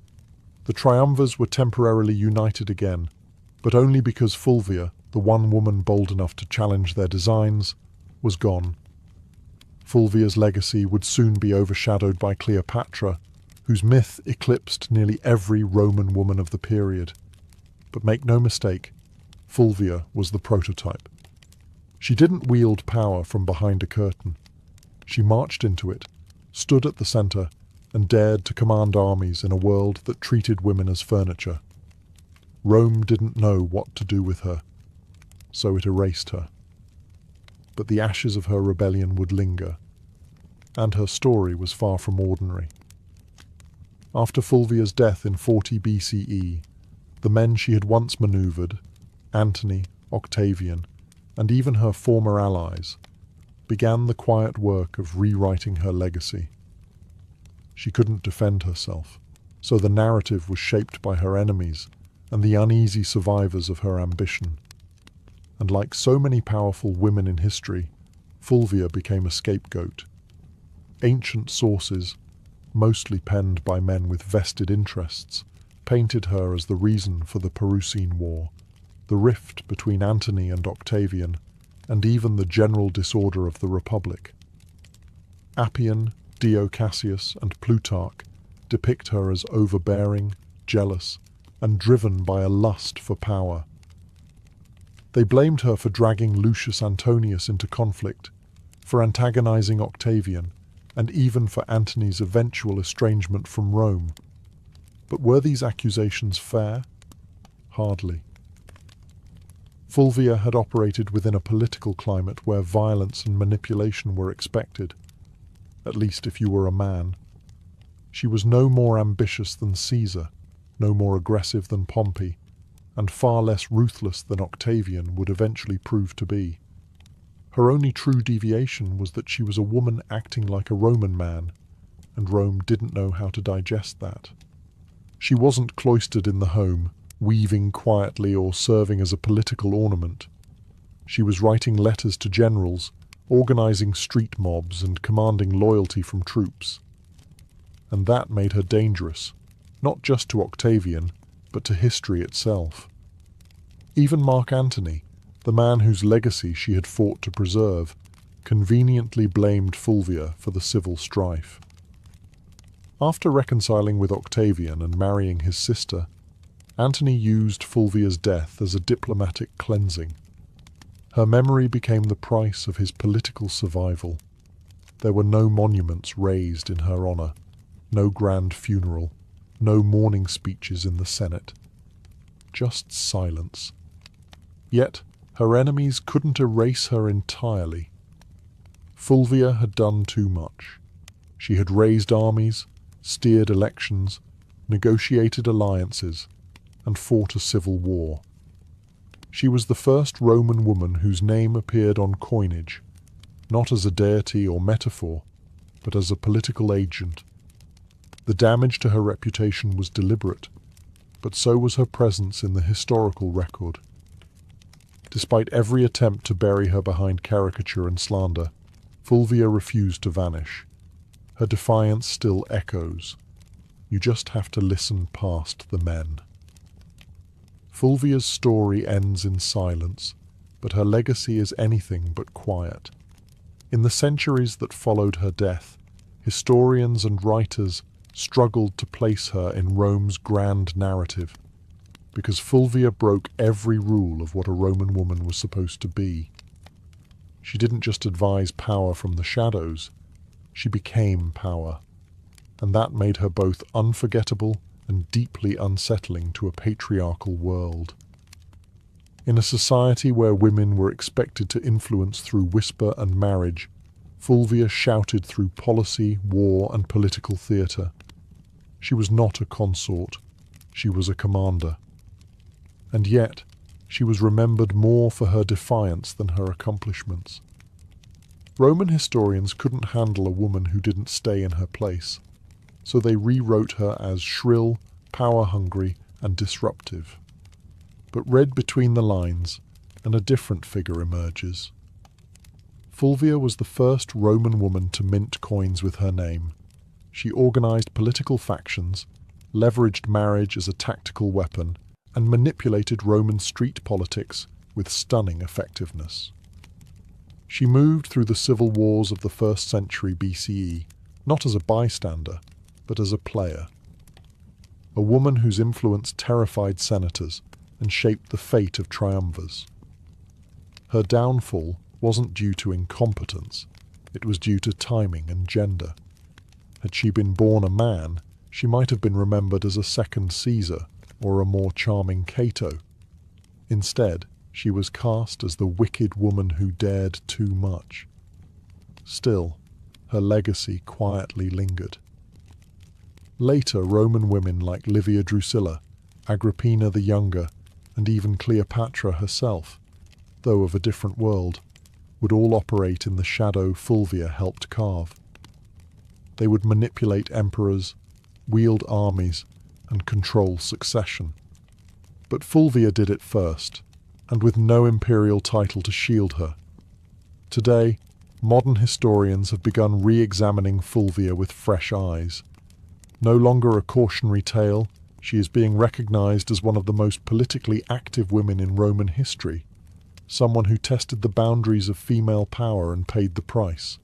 The triumvirs were temporarily united again, but only because Fulvia, the one woman bold enough to challenge their designs, was gone. Fulvia's legacy would soon be overshadowed by Cleopatra, whose myth eclipsed nearly every Roman woman of the period. But make no mistake, Fulvia was the prototype. She didn't wield power from behind a curtain. She marched into it, stood at the center, and dared to command armies in a world that treated women as furniture. Rome didn't know what to do with her, so it erased her. But the ashes of her rebellion would linger, and her story was far from ordinary. After Fulvia's death in 40 BCE, the men she had once maneuvered, Antony, Octavian, and even her former allies, began the quiet work of rewriting her legacy. She couldn't defend herself, so the narrative was shaped by her enemies and the uneasy survivors of her ambition. And like so many powerful women in history, Fulvia became a scapegoat. Ancient sources, mostly penned by men with vested interests, painted her as the reason for the Perizene War, the rift between Antony and Octavian, and even the general disorder of the Republic. Appian, Dio Cassius, and Plutarch depict her as overbearing, jealous, and driven by a lust for power. They blamed her for dragging Lucius Antonius into conflict, for antagonizing Octavian, and even for Antony's eventual estrangement from Rome. But were these accusations fair? Hardly. Fulvia had operated within a political climate where violence and manipulation were expected, at least if you were a man. She was no more ambitious than Caesar, no more aggressive than Pompey, and far less ruthless than Octavian would eventually prove to be. Her only true deviation was that she was a woman acting like a Roman man, and Rome didn't know how to digest that. She wasn't cloistered in the home, weaving quietly or serving as a political ornament. She was writing letters to generals, organizing street mobs, and commanding loyalty from troops. And that made her dangerous, not just to Octavian, but to history itself. Even Mark Antony, the man whose legacy she had fought to preserve, conveniently blamed Fulvia for the civil strife. After reconciling with Octavian and marrying his sister, Antony used Fulvia's death as a diplomatic cleansing. Her memory became the price of his political survival. There were no monuments raised in her honor, no grand funeral, no mourning speeches in the Senate. Just silence. Yet her enemies couldn't erase her entirely. Fulvia had done too much. She had raised armies, steered elections, negotiated alliances, and fought a civil war. She was the first Roman woman whose name appeared on coinage, not as a deity or metaphor, but as a political agent. The damage to her reputation was deliberate, but so was her presence in the historical record. Despite every attempt to bury her behind caricature and slander, Fulvia refused to vanish. Her defiance still echoes. You just have to listen past the men. Fulvia's story ends in silence, but her legacy is anything but quiet. In the centuries that followed her death, historians and writers struggled to place her in Rome's grand narrative, because Fulvia broke every rule of what a Roman woman was supposed to be. She didn't just advise power from the shadows, she became power, and that made her both unforgettable and deeply unsettling to a patriarchal world. In a society where women were expected to influence through whisper and marriage, Fulvia shouted through policy, war, and political theatre. She was not a consort, she was a commander. And yet, she was remembered more for her defiance than her accomplishments. Roman historians couldn't handle a woman who didn't stay in her place, so they rewrote her as shrill, power-hungry, and disruptive. But read between the lines, and a different figure emerges. Fulvia was the first Roman woman to mint coins with her name. She organized political factions, leveraged marriage as a tactical weapon, and manipulated Roman street politics with stunning effectiveness. She moved through the civil wars of the 1st century BCE, not as a bystander, but as a player. A woman whose influence terrified senators and shaped the fate of triumvirs. Her downfall wasn't due to incompetence, it was due to timing and gender. Had she been born a man, she might have been remembered as a second Caesar or a more charming Cato. Instead, she was cast as the wicked woman who dared too much. Still, her legacy quietly lingered. Later, Roman women like Livia Drusilla, Agrippina the Younger, and even Cleopatra herself, though of a different world, would all operate in the shadow Fulvia helped carve. They would manipulate emperors, wield armies, and control succession. But Fulvia did it first, and with no imperial title to shield her. Today, modern historians have begun re-examining Fulvia with fresh eyes. No longer a cautionary tale, she is being recognized as one of the most politically active women in Roman history, someone who tested the boundaries of female power and paid the price.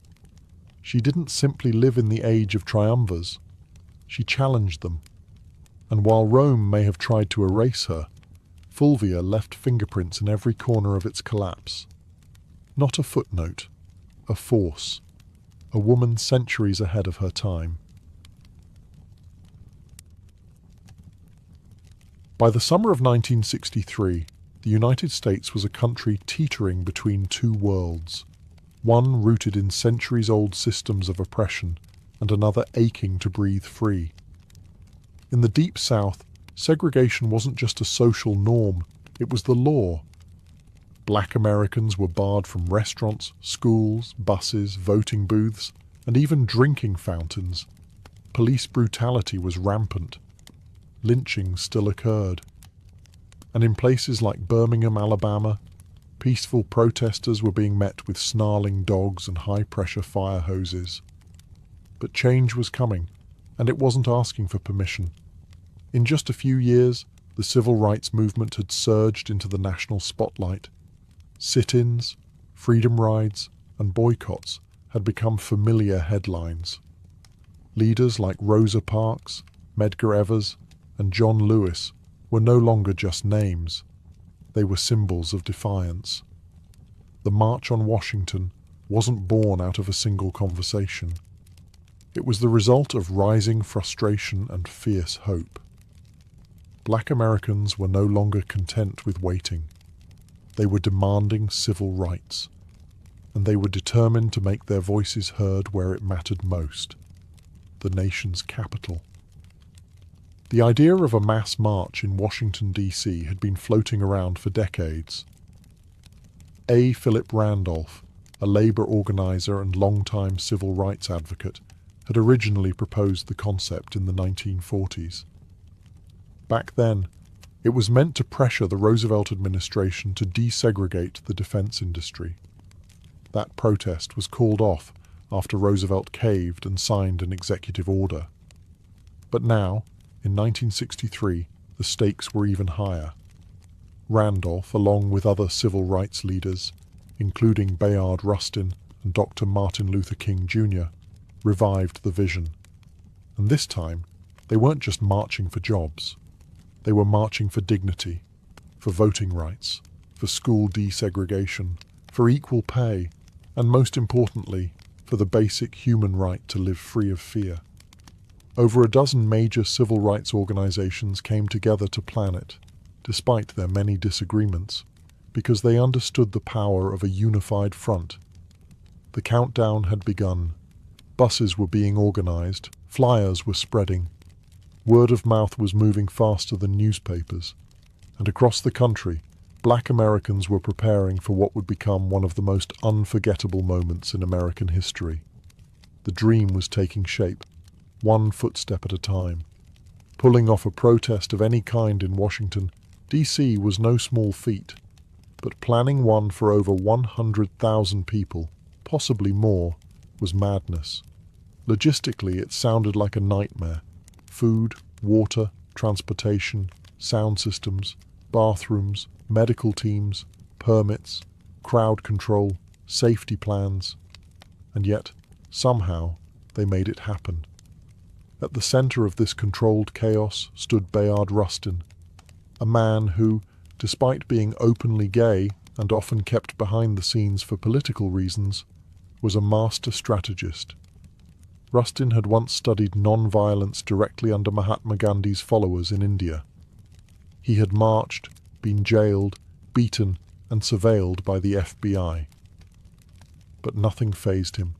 She didn't simply live in the age of triumvirs, she challenged them. And while Rome may have tried to erase her, Fulvia left fingerprints in every corner of its collapse. Not a footnote, a force, a woman centuries ahead of her time. By the summer of 1963, the United States was a country teetering between two worlds, one rooted in centuries-old systems of oppression and another aching to breathe free. In the Deep South, segregation wasn't just a social norm, it was the law. Black Americans were barred from restaurants, schools, buses, voting booths, and even drinking fountains. Police brutality was rampant. Lynching still occurred. And in places like Birmingham, Alabama, peaceful protesters were being met with snarling dogs and high-pressure fire hoses. But change was coming, and it wasn't asking for permission. In just a few years, the civil rights movement had surged into the national spotlight. Sit-ins, freedom rides, and boycotts had become familiar headlines. Leaders like Rosa Parks, Medgar Evers, and John Lewis were no longer just names. They were symbols of defiance. The March on Washington wasn't born out of a single conversation. It was the result of rising frustration and fierce hope. Black Americans were no longer content with waiting. They were demanding civil rights, and they were determined to make their voices heard where it mattered most, the nation's capital. The idea of a mass march in Washington, D.C. had been floating around for decades. A. Philip Randolph, a labor organizer and longtime civil rights advocate, had originally proposed the concept in the 1940s. Back then, it was meant to pressure the Roosevelt administration to desegregate the defense industry. That protest was called off after Roosevelt caved and signed an executive order. But now, in 1963, the stakes were even higher. Randolph, along with other civil rights leaders, including Bayard Rustin and Dr. Martin Luther King Jr., revived the vision. And this time, they weren't just marching for jobs. They were marching for dignity, for voting rights, for school desegregation, for equal pay, and most importantly, for the basic human right to live free of fear. Over a dozen major civil rights organizations came together to plan it, despite their many disagreements, because they understood the power of a unified front. The countdown had begun. Buses were being organized, flyers were spreading. Word of mouth was moving faster than newspapers, and across the country, Black Americans were preparing for what would become one of the most unforgettable moments in American history. The dream was taking shape, one footstep at a time. Pulling off a protest of any kind in Washington, D.C. was no small feat, but planning one for over 100,000 people, possibly more, was madness. Logistically, it sounded like a nightmare. Food, water, transportation, sound systems, bathrooms, medical teams, permits, crowd control, safety plans. And yet, somehow, they made it happen. At the center of this controlled chaos stood Bayard Rustin, a man who, despite being openly gay and often kept behind the scenes for political reasons, was a master strategist. Rustin had once studied non-violence directly under Mahatma Gandhi's followers in India. He had marched, been jailed, beaten, and surveilled by the FBI. But nothing fazed him.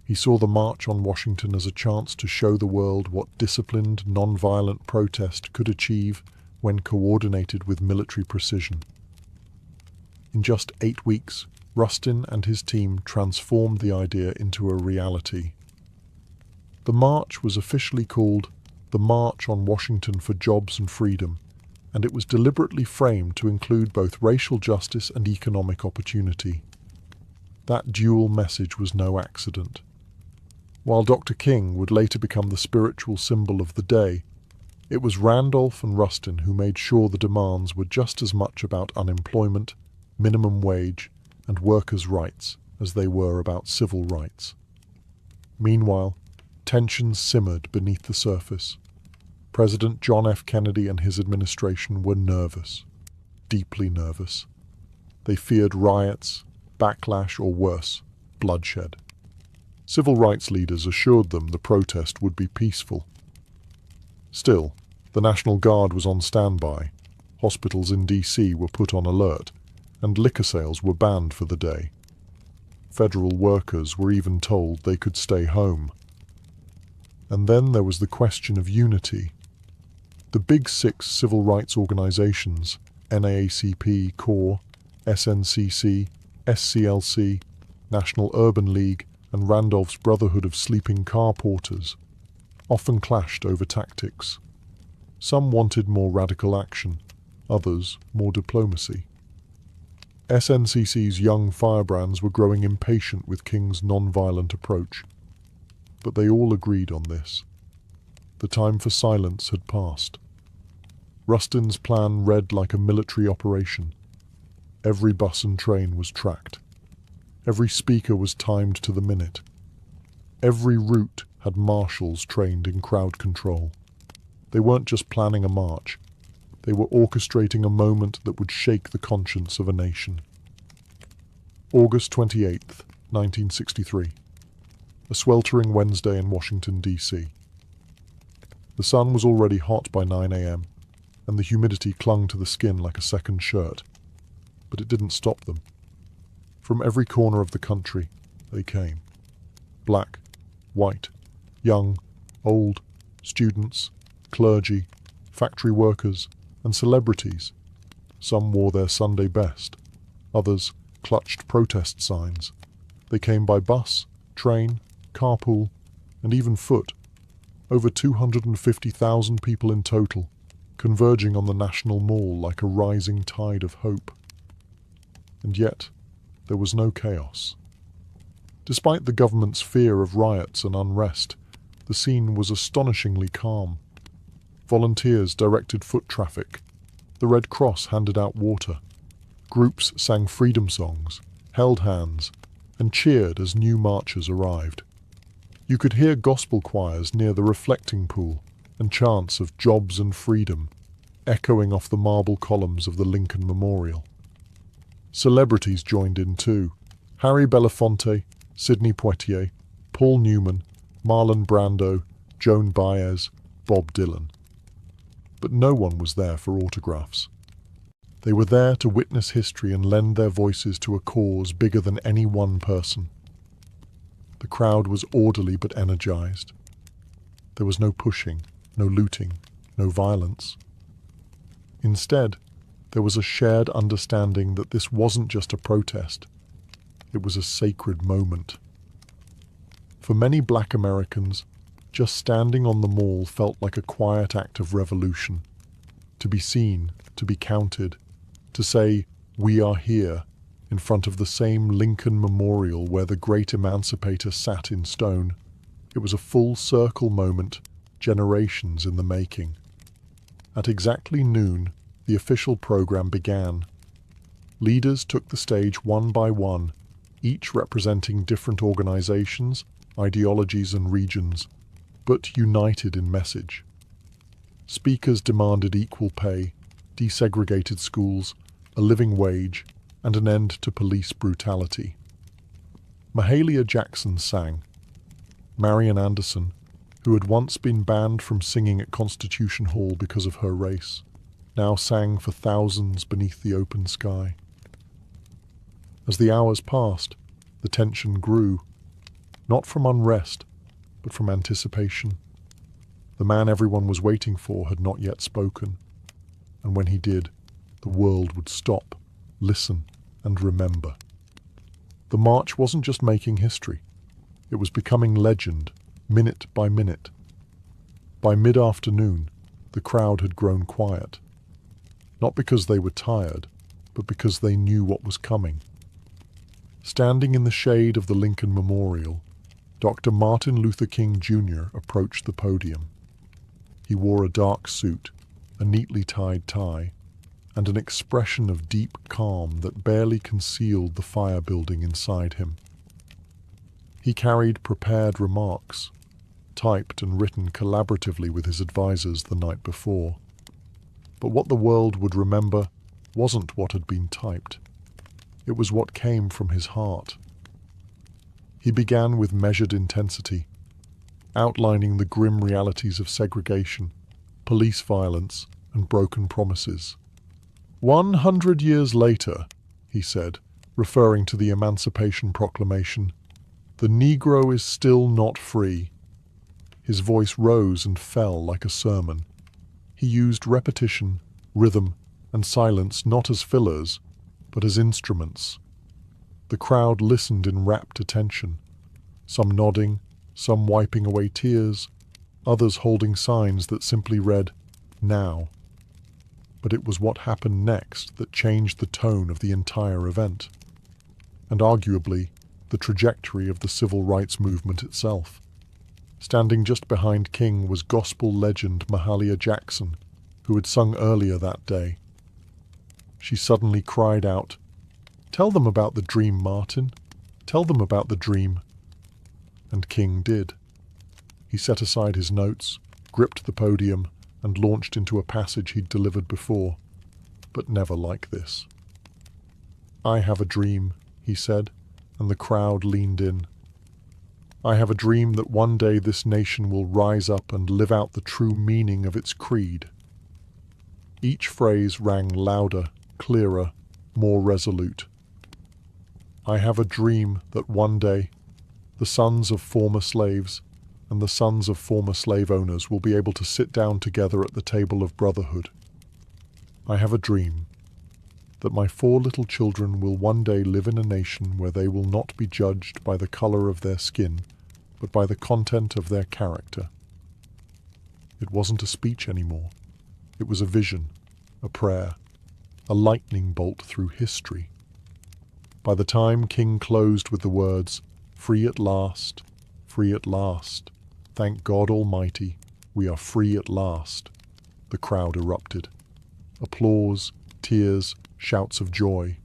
He saw the March on Washington as a chance to show the world what disciplined, non-violent protest could achieve when coordinated with military precision. In just 8 weeks, Rustin and his team transformed the idea into a reality. The march was officially called the March on Washington for Jobs and Freedom, and it was deliberately framed to include both racial justice and economic opportunity. That dual message was no accident. While Dr. King would later become the spiritual symbol of the day, it was Randolph and Rustin who made sure the demands were just as much about unemployment, minimum wage, and workers' rights as they were about civil rights. Meanwhile, tensions simmered beneath the surface. President John F. Kennedy and his administration were nervous, deeply nervous. They feared riots, backlash, or worse, bloodshed. Civil rights leaders assured them the protest would be peaceful. Still, the National Guard was on standby, hospitals in D.C. were put on alert, and liquor sales were banned for the day. Federal workers were even told they could stay home. And then there was the question of unity. The Big Six civil rights organizations, NAACP, CORE, SNCC, SCLC, National Urban League, and Randolph's Brotherhood of Sleeping Car Porters, often clashed over tactics. Some wanted more radical action, others more diplomacy. SNCC's young firebrands were growing impatient with King's non-violent approach, but they all agreed on this. The time for silence had passed. Rustin's plan read like a military operation. Every bus and train was tracked. Every speaker was timed to the minute. Every route had marshals trained in crowd control. They weren't just planning a march, they were orchestrating a moment that would shake the conscience of a nation. August 28th, 1963. A sweltering Wednesday in Washington, D.C. The sun was already hot by 9 a.m., and the humidity clung to the skin like a second shirt. But it didn't stop them. From every corner of the country, they came. Black, white, young, old, students, clergy, factory workers, and celebrities. Some wore their Sunday best. Others clutched protest signs. They came by bus, train, carpool, and even foot. Over 250,000 people in total, converging on the National Mall like a rising tide of hope. And yet, there was no chaos. Despite the government's fear of riots and unrest, the scene was astonishingly calm. Volunteers directed foot traffic. The Red Cross handed out water. Groups sang freedom songs, held hands, and cheered as new marchers arrived. You could hear gospel choirs near the reflecting pool and chants of jobs and freedom echoing off the marble columns of the Lincoln Memorial. Celebrities joined in too. Harry Belafonte, Sidney Poitier, Paul Newman, Marlon Brando, Joan Baez, Bob Dylan. But no one was there for autographs. They were there to witness history and lend their voices to a cause bigger than any one person. The crowd was orderly but energized. There was no pushing, no looting, no violence. Instead, there was a shared understanding that this wasn't just a protest. It was a sacred moment. For many Black Americans, just standing on the mall felt like a quiet act of revolution. To be seen, to be counted, to say, "We are here," in front of the same Lincoln Memorial where the great emancipator sat in stone. It was a full circle moment, generations in the making. At exactly noon, the official program began. Leaders took the stage one by one, each representing different organizations, ideologies and regions, but united in message. Speakers demanded equal pay, desegregated schools, a living wage, and an end to police brutality. Mahalia Jackson sang. Marian Anderson, who had once been banned from singing at Constitution Hall because of her race, now sang for thousands beneath the open sky. As the hours passed, the tension grew, not from unrest, but from anticipation. The man everyone was waiting for had not yet spoken, and when he did, the world would stop, listen, and remember. The march wasn't just making history. It was becoming legend, minute by minute. By mid-afternoon, the crowd had grown quiet. Not because they were tired, but because they knew what was coming. Standing in the shade of the Lincoln Memorial, Dr. Martin Luther King Jr. approached the podium. He wore a dark suit, a neatly tied tie, and an expression of deep calm that barely concealed the fire building inside him. He carried prepared remarks, typed and written collaboratively with his advisors the night before. But what the world would remember wasn't what had been typed. It was what came from his heart. He began with measured intensity, outlining the grim realities of segregation, police violence, and broken promises. 100 years later, he said, referring to the Emancipation Proclamation, the Negro is still not free. His voice rose and fell like a sermon. He used repetition, rhythm, and silence not as fillers, but as instruments. The crowd listened in rapt attention, some nodding, some wiping away tears, others holding signs that simply read, "Now." But it was what happened next that changed the tone of the entire event, and arguably the trajectory of the civil rights movement itself. Standing just behind King was gospel legend Mahalia Jackson, who had sung earlier that day. She suddenly cried out, "Tell them about the dream, Martin. Tell them about the dream." And King did. He set aside his notes, gripped the podium, and launched into a passage he'd delivered before, but never like this. "I have a dream," he said, and the crowd leaned in. "I have a dream that one day this nation will rise up and live out the true meaning of its creed." Each phrase rang louder, clearer, more resolute. "I have a dream that one day the sons of former slaves and the sons of former slave owners will be able to sit down together at the table of brotherhood. I have a dream that my 4 little children will one day live in a nation where they will not be judged by the color of their skin, but by the content of their character." It wasn't a speech anymore. It was a vision, a prayer, a lightning bolt through history. By the time King closed with the words, free at last, thank God Almighty, we are free at last," the crowd erupted. Applause, tears, shouts of joy.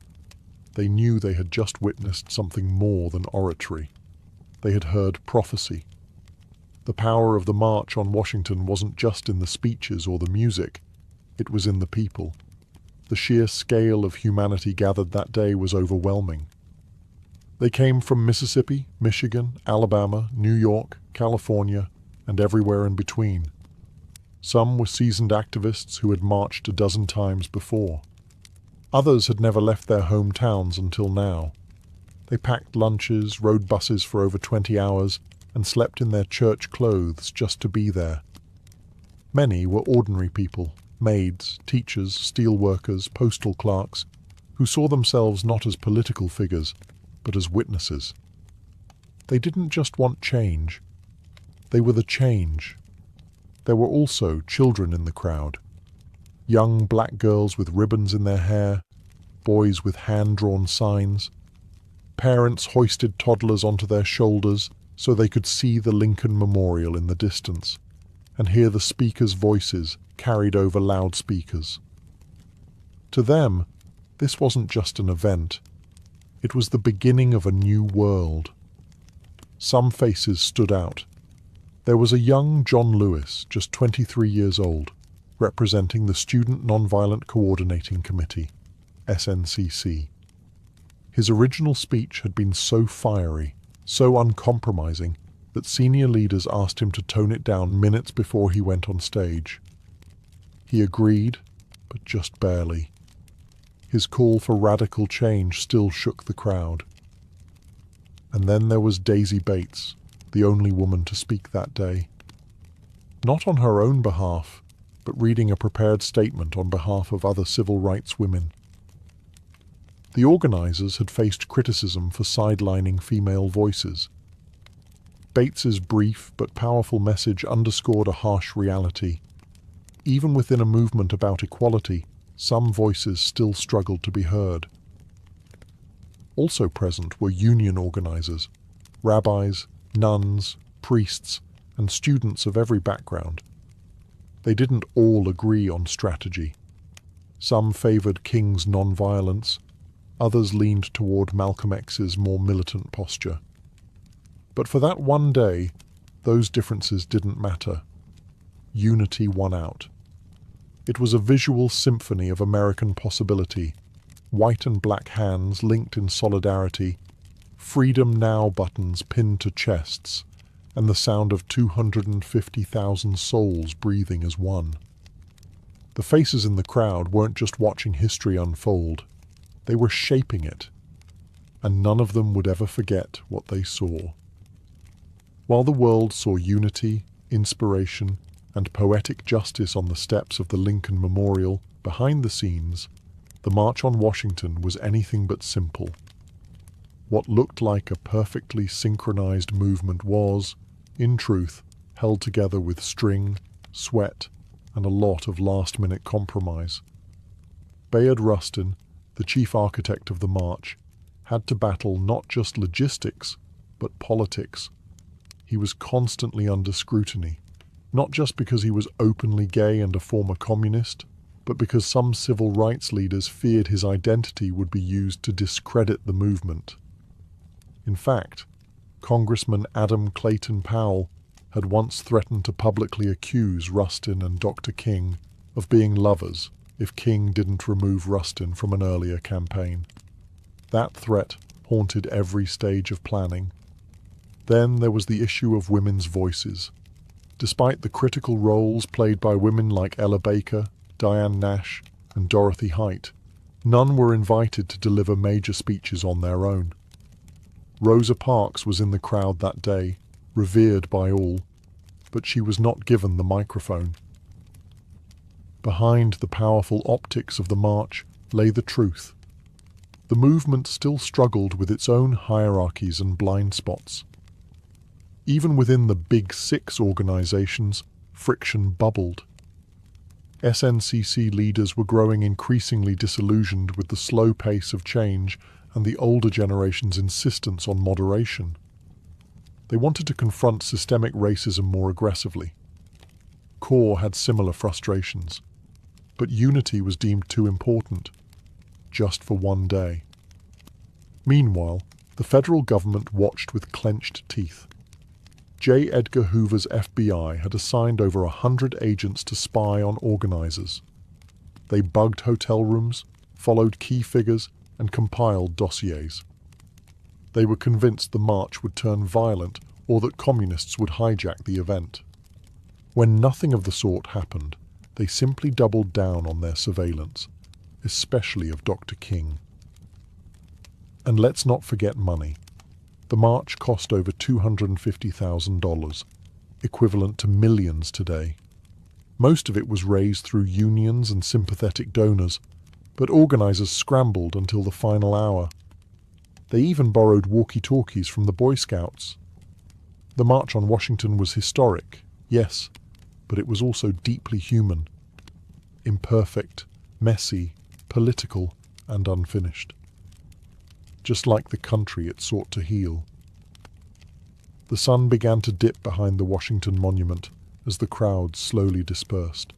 They knew they had just witnessed something more than oratory. They had heard prophecy. The power of the March on Washington wasn't just in the speeches or the music. It was in the people. The sheer scale of humanity gathered that day was overwhelming. They came from Mississippi, Michigan, Alabama, New York, California, and everywhere in between. Some were seasoned activists who had marched a dozen times before. Others had never left their hometowns until now. They packed lunches, rode buses for over 20 hours, and slept in their church clothes just to be there. Many were ordinary people, maids, teachers, steel workers, postal clerks, who saw themselves not as political figures, but as witnesses. They didn't just want change. They were the change. There were also children in the crowd. Young black girls with ribbons in their hair, boys with hand-drawn signs. Parents hoisted toddlers onto their shoulders so they could see the Lincoln Memorial in the distance and hear the speakers' voices carried over loudspeakers. To them, this wasn't just an event. It was the beginning of a new world. Some faces stood out. There was a young John Lewis, just 23 years old, representing the Student Nonviolent Coordinating Committee, SNCC. His original speech had been so fiery, so uncompromising, that senior leaders asked him to tone it down minutes before he went on stage. He agreed, but just barely. His call for radical change still shook the crowd. And then there was Daisy Bates, the only woman to speak that day. Not on her own behalf, but reading a prepared statement on behalf of other civil rights women. The organizers had faced criticism for sidelining female voices. Bates's brief but powerful message underscored a harsh reality. Even within a movement about equality, some voices still struggled to be heard. Also present were union organizers, rabbis, nuns, priests, and students of every background. They didn't all agree on strategy. Some favored King's nonviolence, others leaned toward Malcolm X's more militant posture. But for that one day, those differences didn't matter. Unity won out. It was a visual symphony of American possibility, white and black hands linked in solidarity, Freedom Now buttons pinned to chests, and the sound of 250,000 souls breathing as one. The faces in the crowd weren't just watching history unfold, they were shaping it, and none of them would ever forget what they saw. While the world saw unity, inspiration, and poetic justice on the steps of the Lincoln Memorial, behind the scenes, the March on Washington was anything but simple. What looked like a perfectly synchronized movement was, in truth, held together with string, sweat, and a lot of last-minute compromise. Bayard Rustin, the chief architect of the march, had to battle not just logistics, but politics. He was constantly under scrutiny, not just because he was openly gay and a former communist, but because some civil rights leaders feared his identity would be used to discredit the movement. In fact, Congressman Adam Clayton Powell, had once threatened to publicly accuse Rustin and Dr. King of being lovers if King didn't remove Rustin from an earlier campaign. That threat haunted every stage of planning. Then there was the issue of women's voices. Despite the critical roles played by women like Ella Baker, Diane Nash, and Dorothy Height, none were invited to deliver major speeches on their own. Rosa Parks was in the crowd that day, revered by all, but she was not given the microphone. Behind the powerful optics of the march lay the truth. The movement still struggled with its own hierarchies and blind spots. Even within the Big Six organizations, friction bubbled. SNCC leaders were growing increasingly disillusioned with the slow pace of change and the older generation's insistence on moderation. They wanted to confront systemic racism more aggressively. CORE had similar frustrations, but unity was deemed too important, just for one day. Meanwhile, the federal government watched with clenched teeth. J. Edgar Hoover's FBI had assigned over 100 agents to spy on organizers. They bugged hotel rooms, followed key figures, and compiled dossiers. They were convinced the march would turn violent or that communists would hijack the event. When nothing of the sort happened, they simply doubled down on their surveillance, especially of Dr. King. And let's not forget money. The march cost over $250,000, equivalent to millions today. Most of it was raised through unions and sympathetic donors, but organizers scrambled until the final hour. They even borrowed walkie-talkies from the Boy Scouts. The March on Washington was historic, yes, but it was also deeply human. Imperfect, messy, political, and unfinished. Just like the country it sought to heal. The sun began to dip behind the Washington Monument as the crowd slowly dispersed.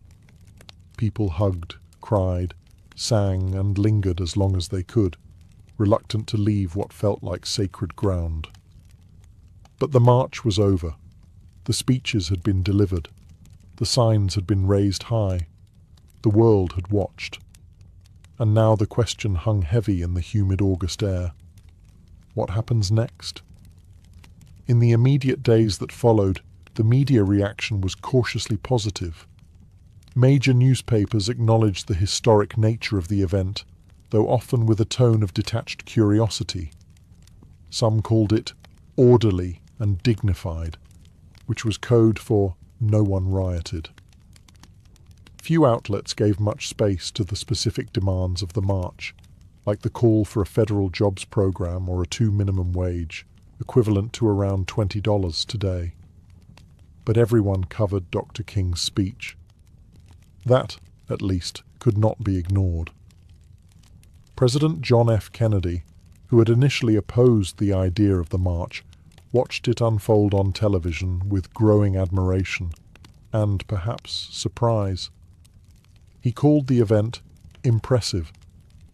People hugged, cried, sang, and lingered as long as they could, reluctant to leave what felt like sacred ground. But the march was over. The speeches had been delivered. The signs had been raised high. The world had watched. And now the question hung heavy in the humid August air. What happens next? In the immediate days that followed, the media reaction was cautiously positive. Major newspapers acknowledged the historic nature of the event, though often with a tone of detached curiosity. Some called it orderly and dignified, which was code for no one rioted. Few outlets gave much space to the specific demands of the march, like the call for a federal jobs program or a $2 minimum wage, equivalent to around $20 today. But everyone covered Dr. King's speech. That, at least, could not be ignored. President John F. Kennedy, who had initially opposed the idea of the march, watched it unfold on television with growing admiration and, perhaps, surprise. He called the event impressive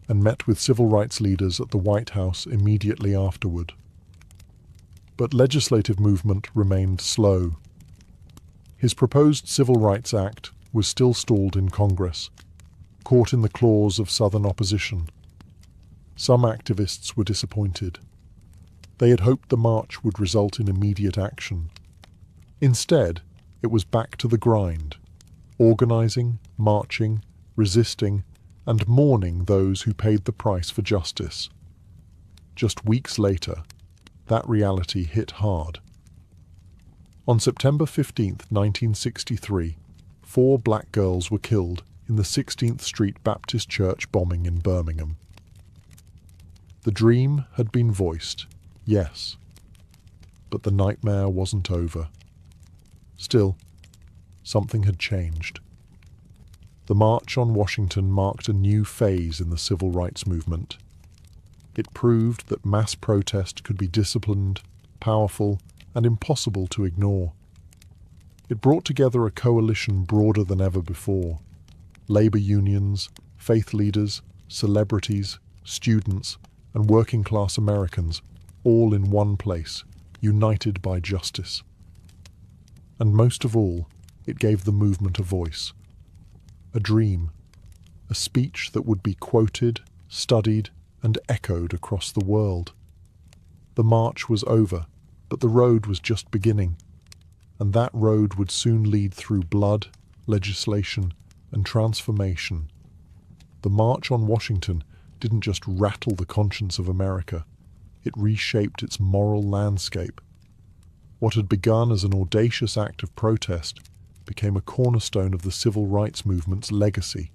and met with civil rights leaders at the White House immediately afterward. But legislative movement remained slow. His proposed Civil Rights Act was still stalled in Congress, caught in the claws of Southern opposition. Some activists were disappointed. They had hoped the march would result in immediate action. Instead, it was back to the grind, organizing, marching, resisting, and mourning those who paid the price for justice. Just weeks later, that reality hit hard. On September 15, 1963, 4 black girls were killed in the 16th Street Baptist Church bombing in Birmingham. The dream had been voiced, yes, but the nightmare wasn't over. Still, something had changed. The March on Washington marked a new phase in the civil rights movement. It proved that mass protest could be disciplined, powerful, and impossible to ignore. It brought together a coalition broader than ever before. Labor unions, faith leaders, celebrities, students, and working-class Americans, all in one place, united by justice. And most of all, it gave the movement a voice. A dream. A speech that would be quoted, studied, and echoed across the world. The march was over, but the road was just beginning. And that road would soon lead through blood, legislation, and transformation. The March on Washington didn't just rattle the conscience of America, it reshaped its moral landscape. What had begun as an audacious act of protest became a cornerstone of the civil rights movement's legacy,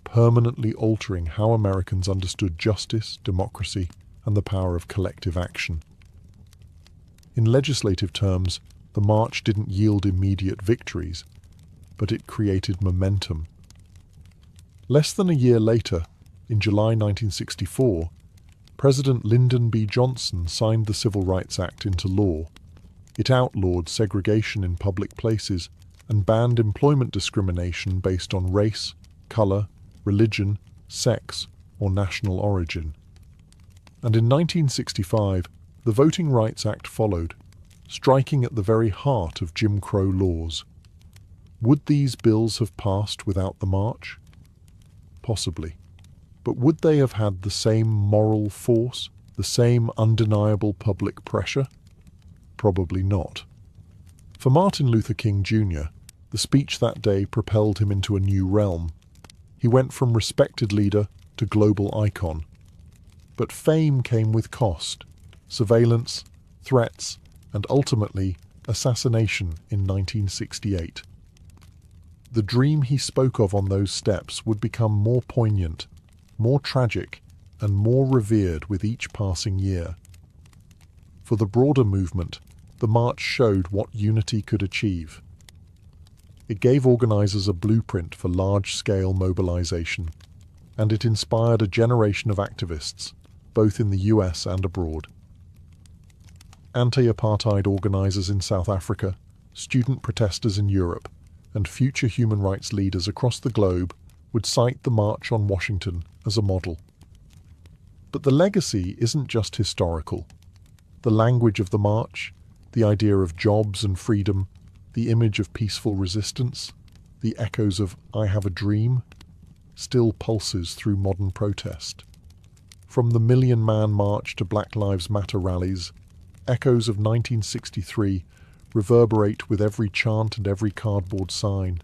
permanently altering how Americans understood justice, democracy, and the power of collective action. In legislative terms, the march didn't yield immediate victories, but it created momentum. Less than a year later, in July 1964, President Lyndon B. Johnson signed the Civil Rights Act into law. It outlawed segregation in public places and banned employment discrimination based on race, color, religion, sex, or national origin. And in 1965, the Voting Rights Act followed, striking at the very heart of Jim Crow laws. Would these bills have passed without the march? Possibly. But would they have had the same moral force, the same undeniable public pressure? Probably not. For Martin Luther King Jr., the speech that day propelled him into a new realm. He went from respected leader to global icon. But fame came with cost: surveillance, threats, and ultimately assassination in 1968. The dream he spoke of on those steps would become more poignant, more tragic, and more revered with each passing year. For the broader movement, the march showed what unity could achieve. It gave organizers a blueprint for large-scale mobilization, and it inspired a generation of activists, both in the US and abroad. Anti-apartheid organizers in South Africa, student protesters in Europe, and future human rights leaders across the globe would cite the March on Washington as a model. But the legacy isn't just historical. The language of the march, the idea of jobs and freedom, the image of peaceful resistance, the echoes of "I have a dream," still pulses through modern protest. From the Million Man March to Black Lives Matter rallies, echoes of 1963 reverberate with every chant and every cardboard sign.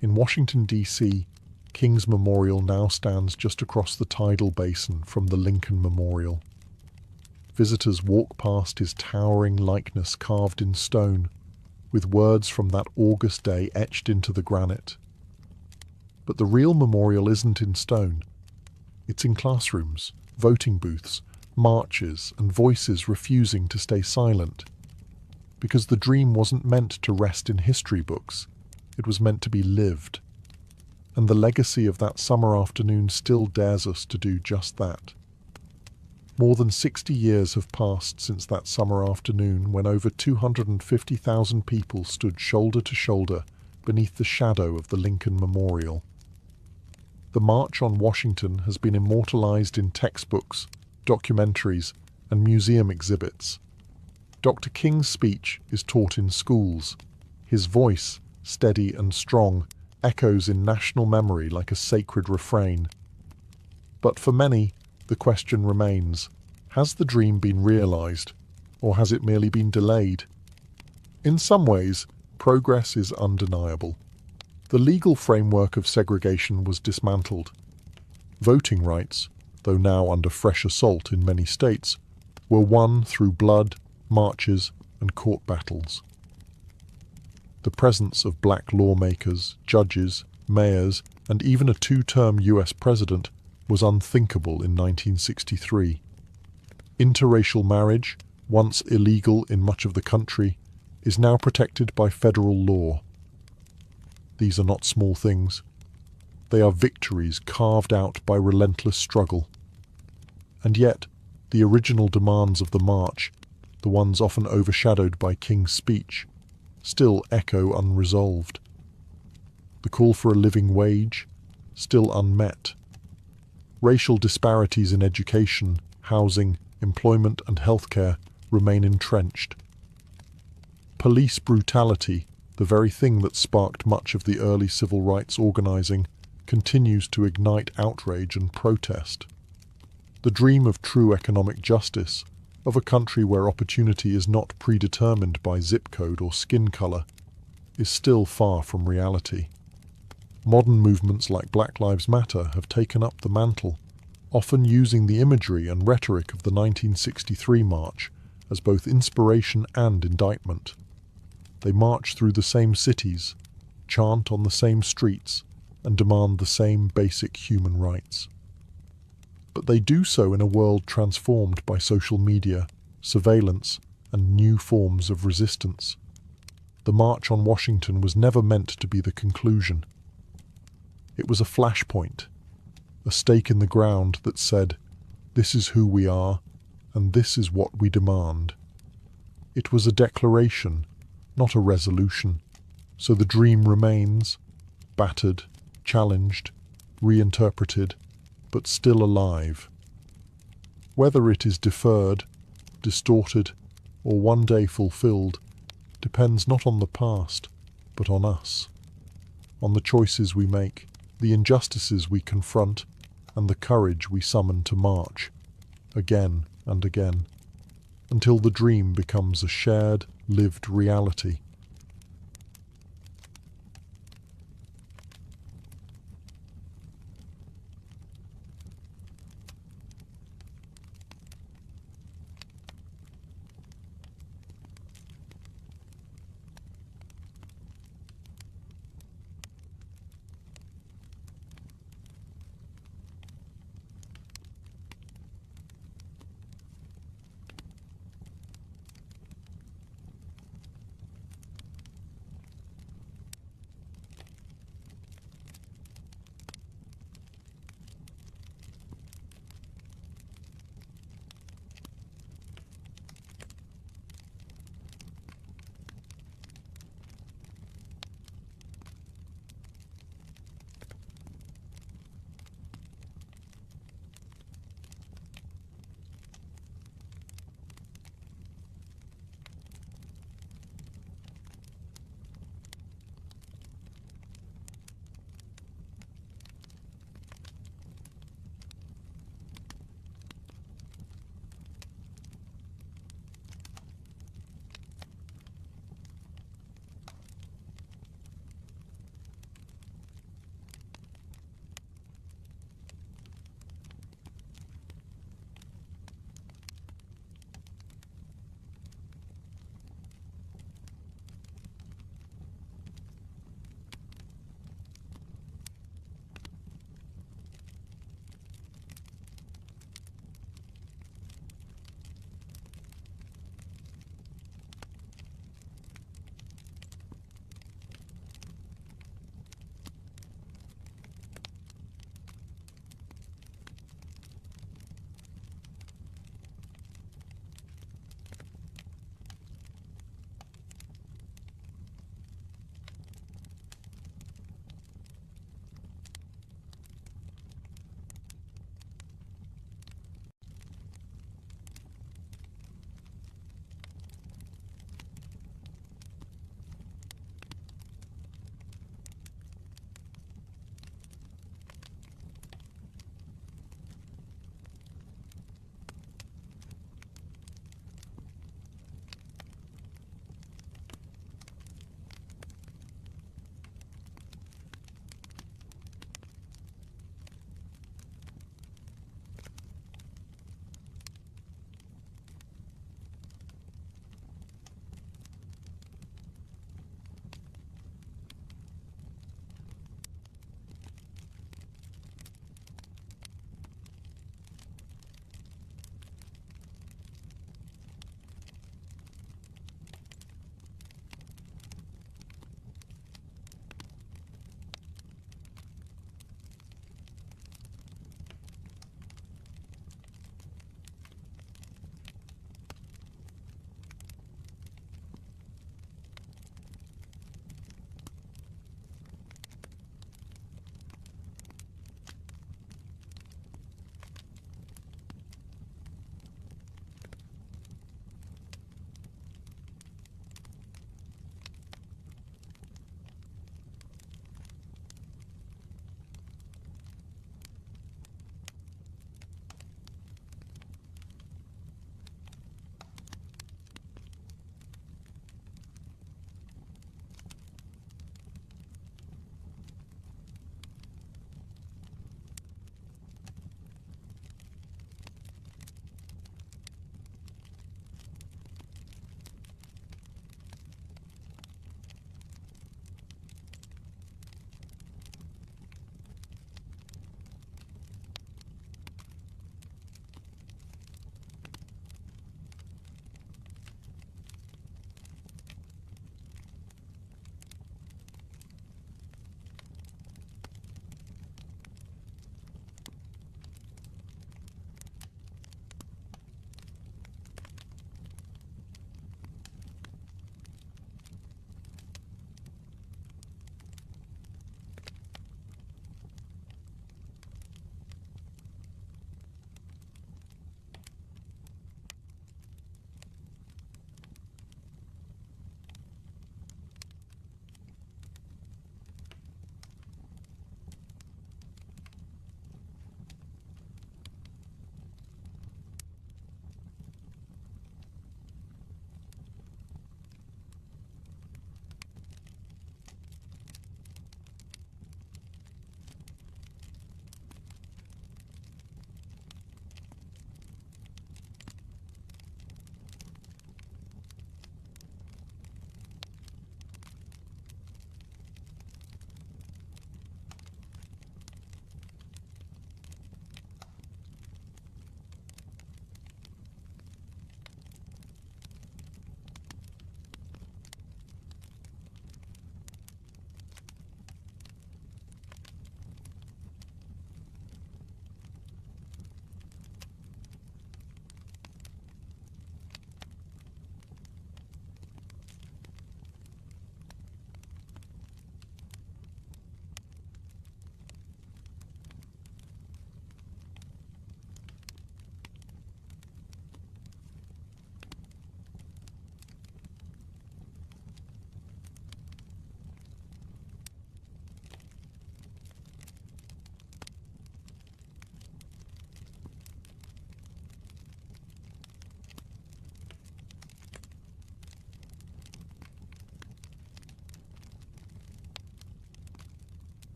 In Washington, D.C., King's Memorial now stands just across the tidal basin from the Lincoln Memorial. Visitors walk past his towering likeness carved in stone, with words from that August day etched into the granite. But the real memorial isn't in stone. It's in classrooms, voting booths, marches, and voices refusing to stay silent. Because the dream wasn't meant to rest in history books, it was meant to be lived. And the legacy of that summer afternoon still dares us to do just that. More than 60 years have passed since that summer afternoon when over 250,000 people stood shoulder to shoulder beneath the shadow of the Lincoln Memorial. The March on Washington has been immortalized in textbooks, documentaries, and museum exhibits. Dr. King's speech is taught in schools. His voice, steady and strong, echoes in national memory like a sacred refrain. But for many, the question remains, has the dream been realized, or has it merely been delayed? In some ways, progress is undeniable. The legal framework of segregation was dismantled. Voting rights, though now under fresh assault in many states, were won through blood, marches, and court battles. The presence of black lawmakers, judges, mayors, and even a two-term US president was unthinkable in 1963. Interracial marriage, once illegal in much of the country, is now protected by federal law. These are not small things. They are victories carved out by relentless struggle. And yet, the original demands of the march, the ones often overshadowed by King's speech, still echo unresolved. The call for a living wage, still unmet. Racial disparities in education, housing, employment and healthcare remain entrenched. Police brutality, the very thing that sparked much of the early civil rights organizing, continues to ignite outrage and protest. The dream of true economic justice, of a country where opportunity is not predetermined by zip code or skin color, is still far from reality. Modern movements like Black Lives Matter have taken up the mantle, often using the imagery and rhetoric of the 1963 march as both inspiration and indictment. They march through the same cities, chant on the same streets, and demand the same basic human rights. But they do so in a world transformed by social media, surveillance, and new forms of resistance. The March on Washington was never meant to be the conclusion. It was a flashpoint, a stake in the ground that said, "This is who we are, and this is what we demand." It was a declaration, not a resolution, so the dream remains, battered, challenged, reinterpreted, but still alive. Whether it is deferred, distorted, or one day fulfilled depends not on the past, but on us, on the choices we make, the injustices we confront, and the courage we summon to march, again and again, until the dream becomes a shared, lived reality.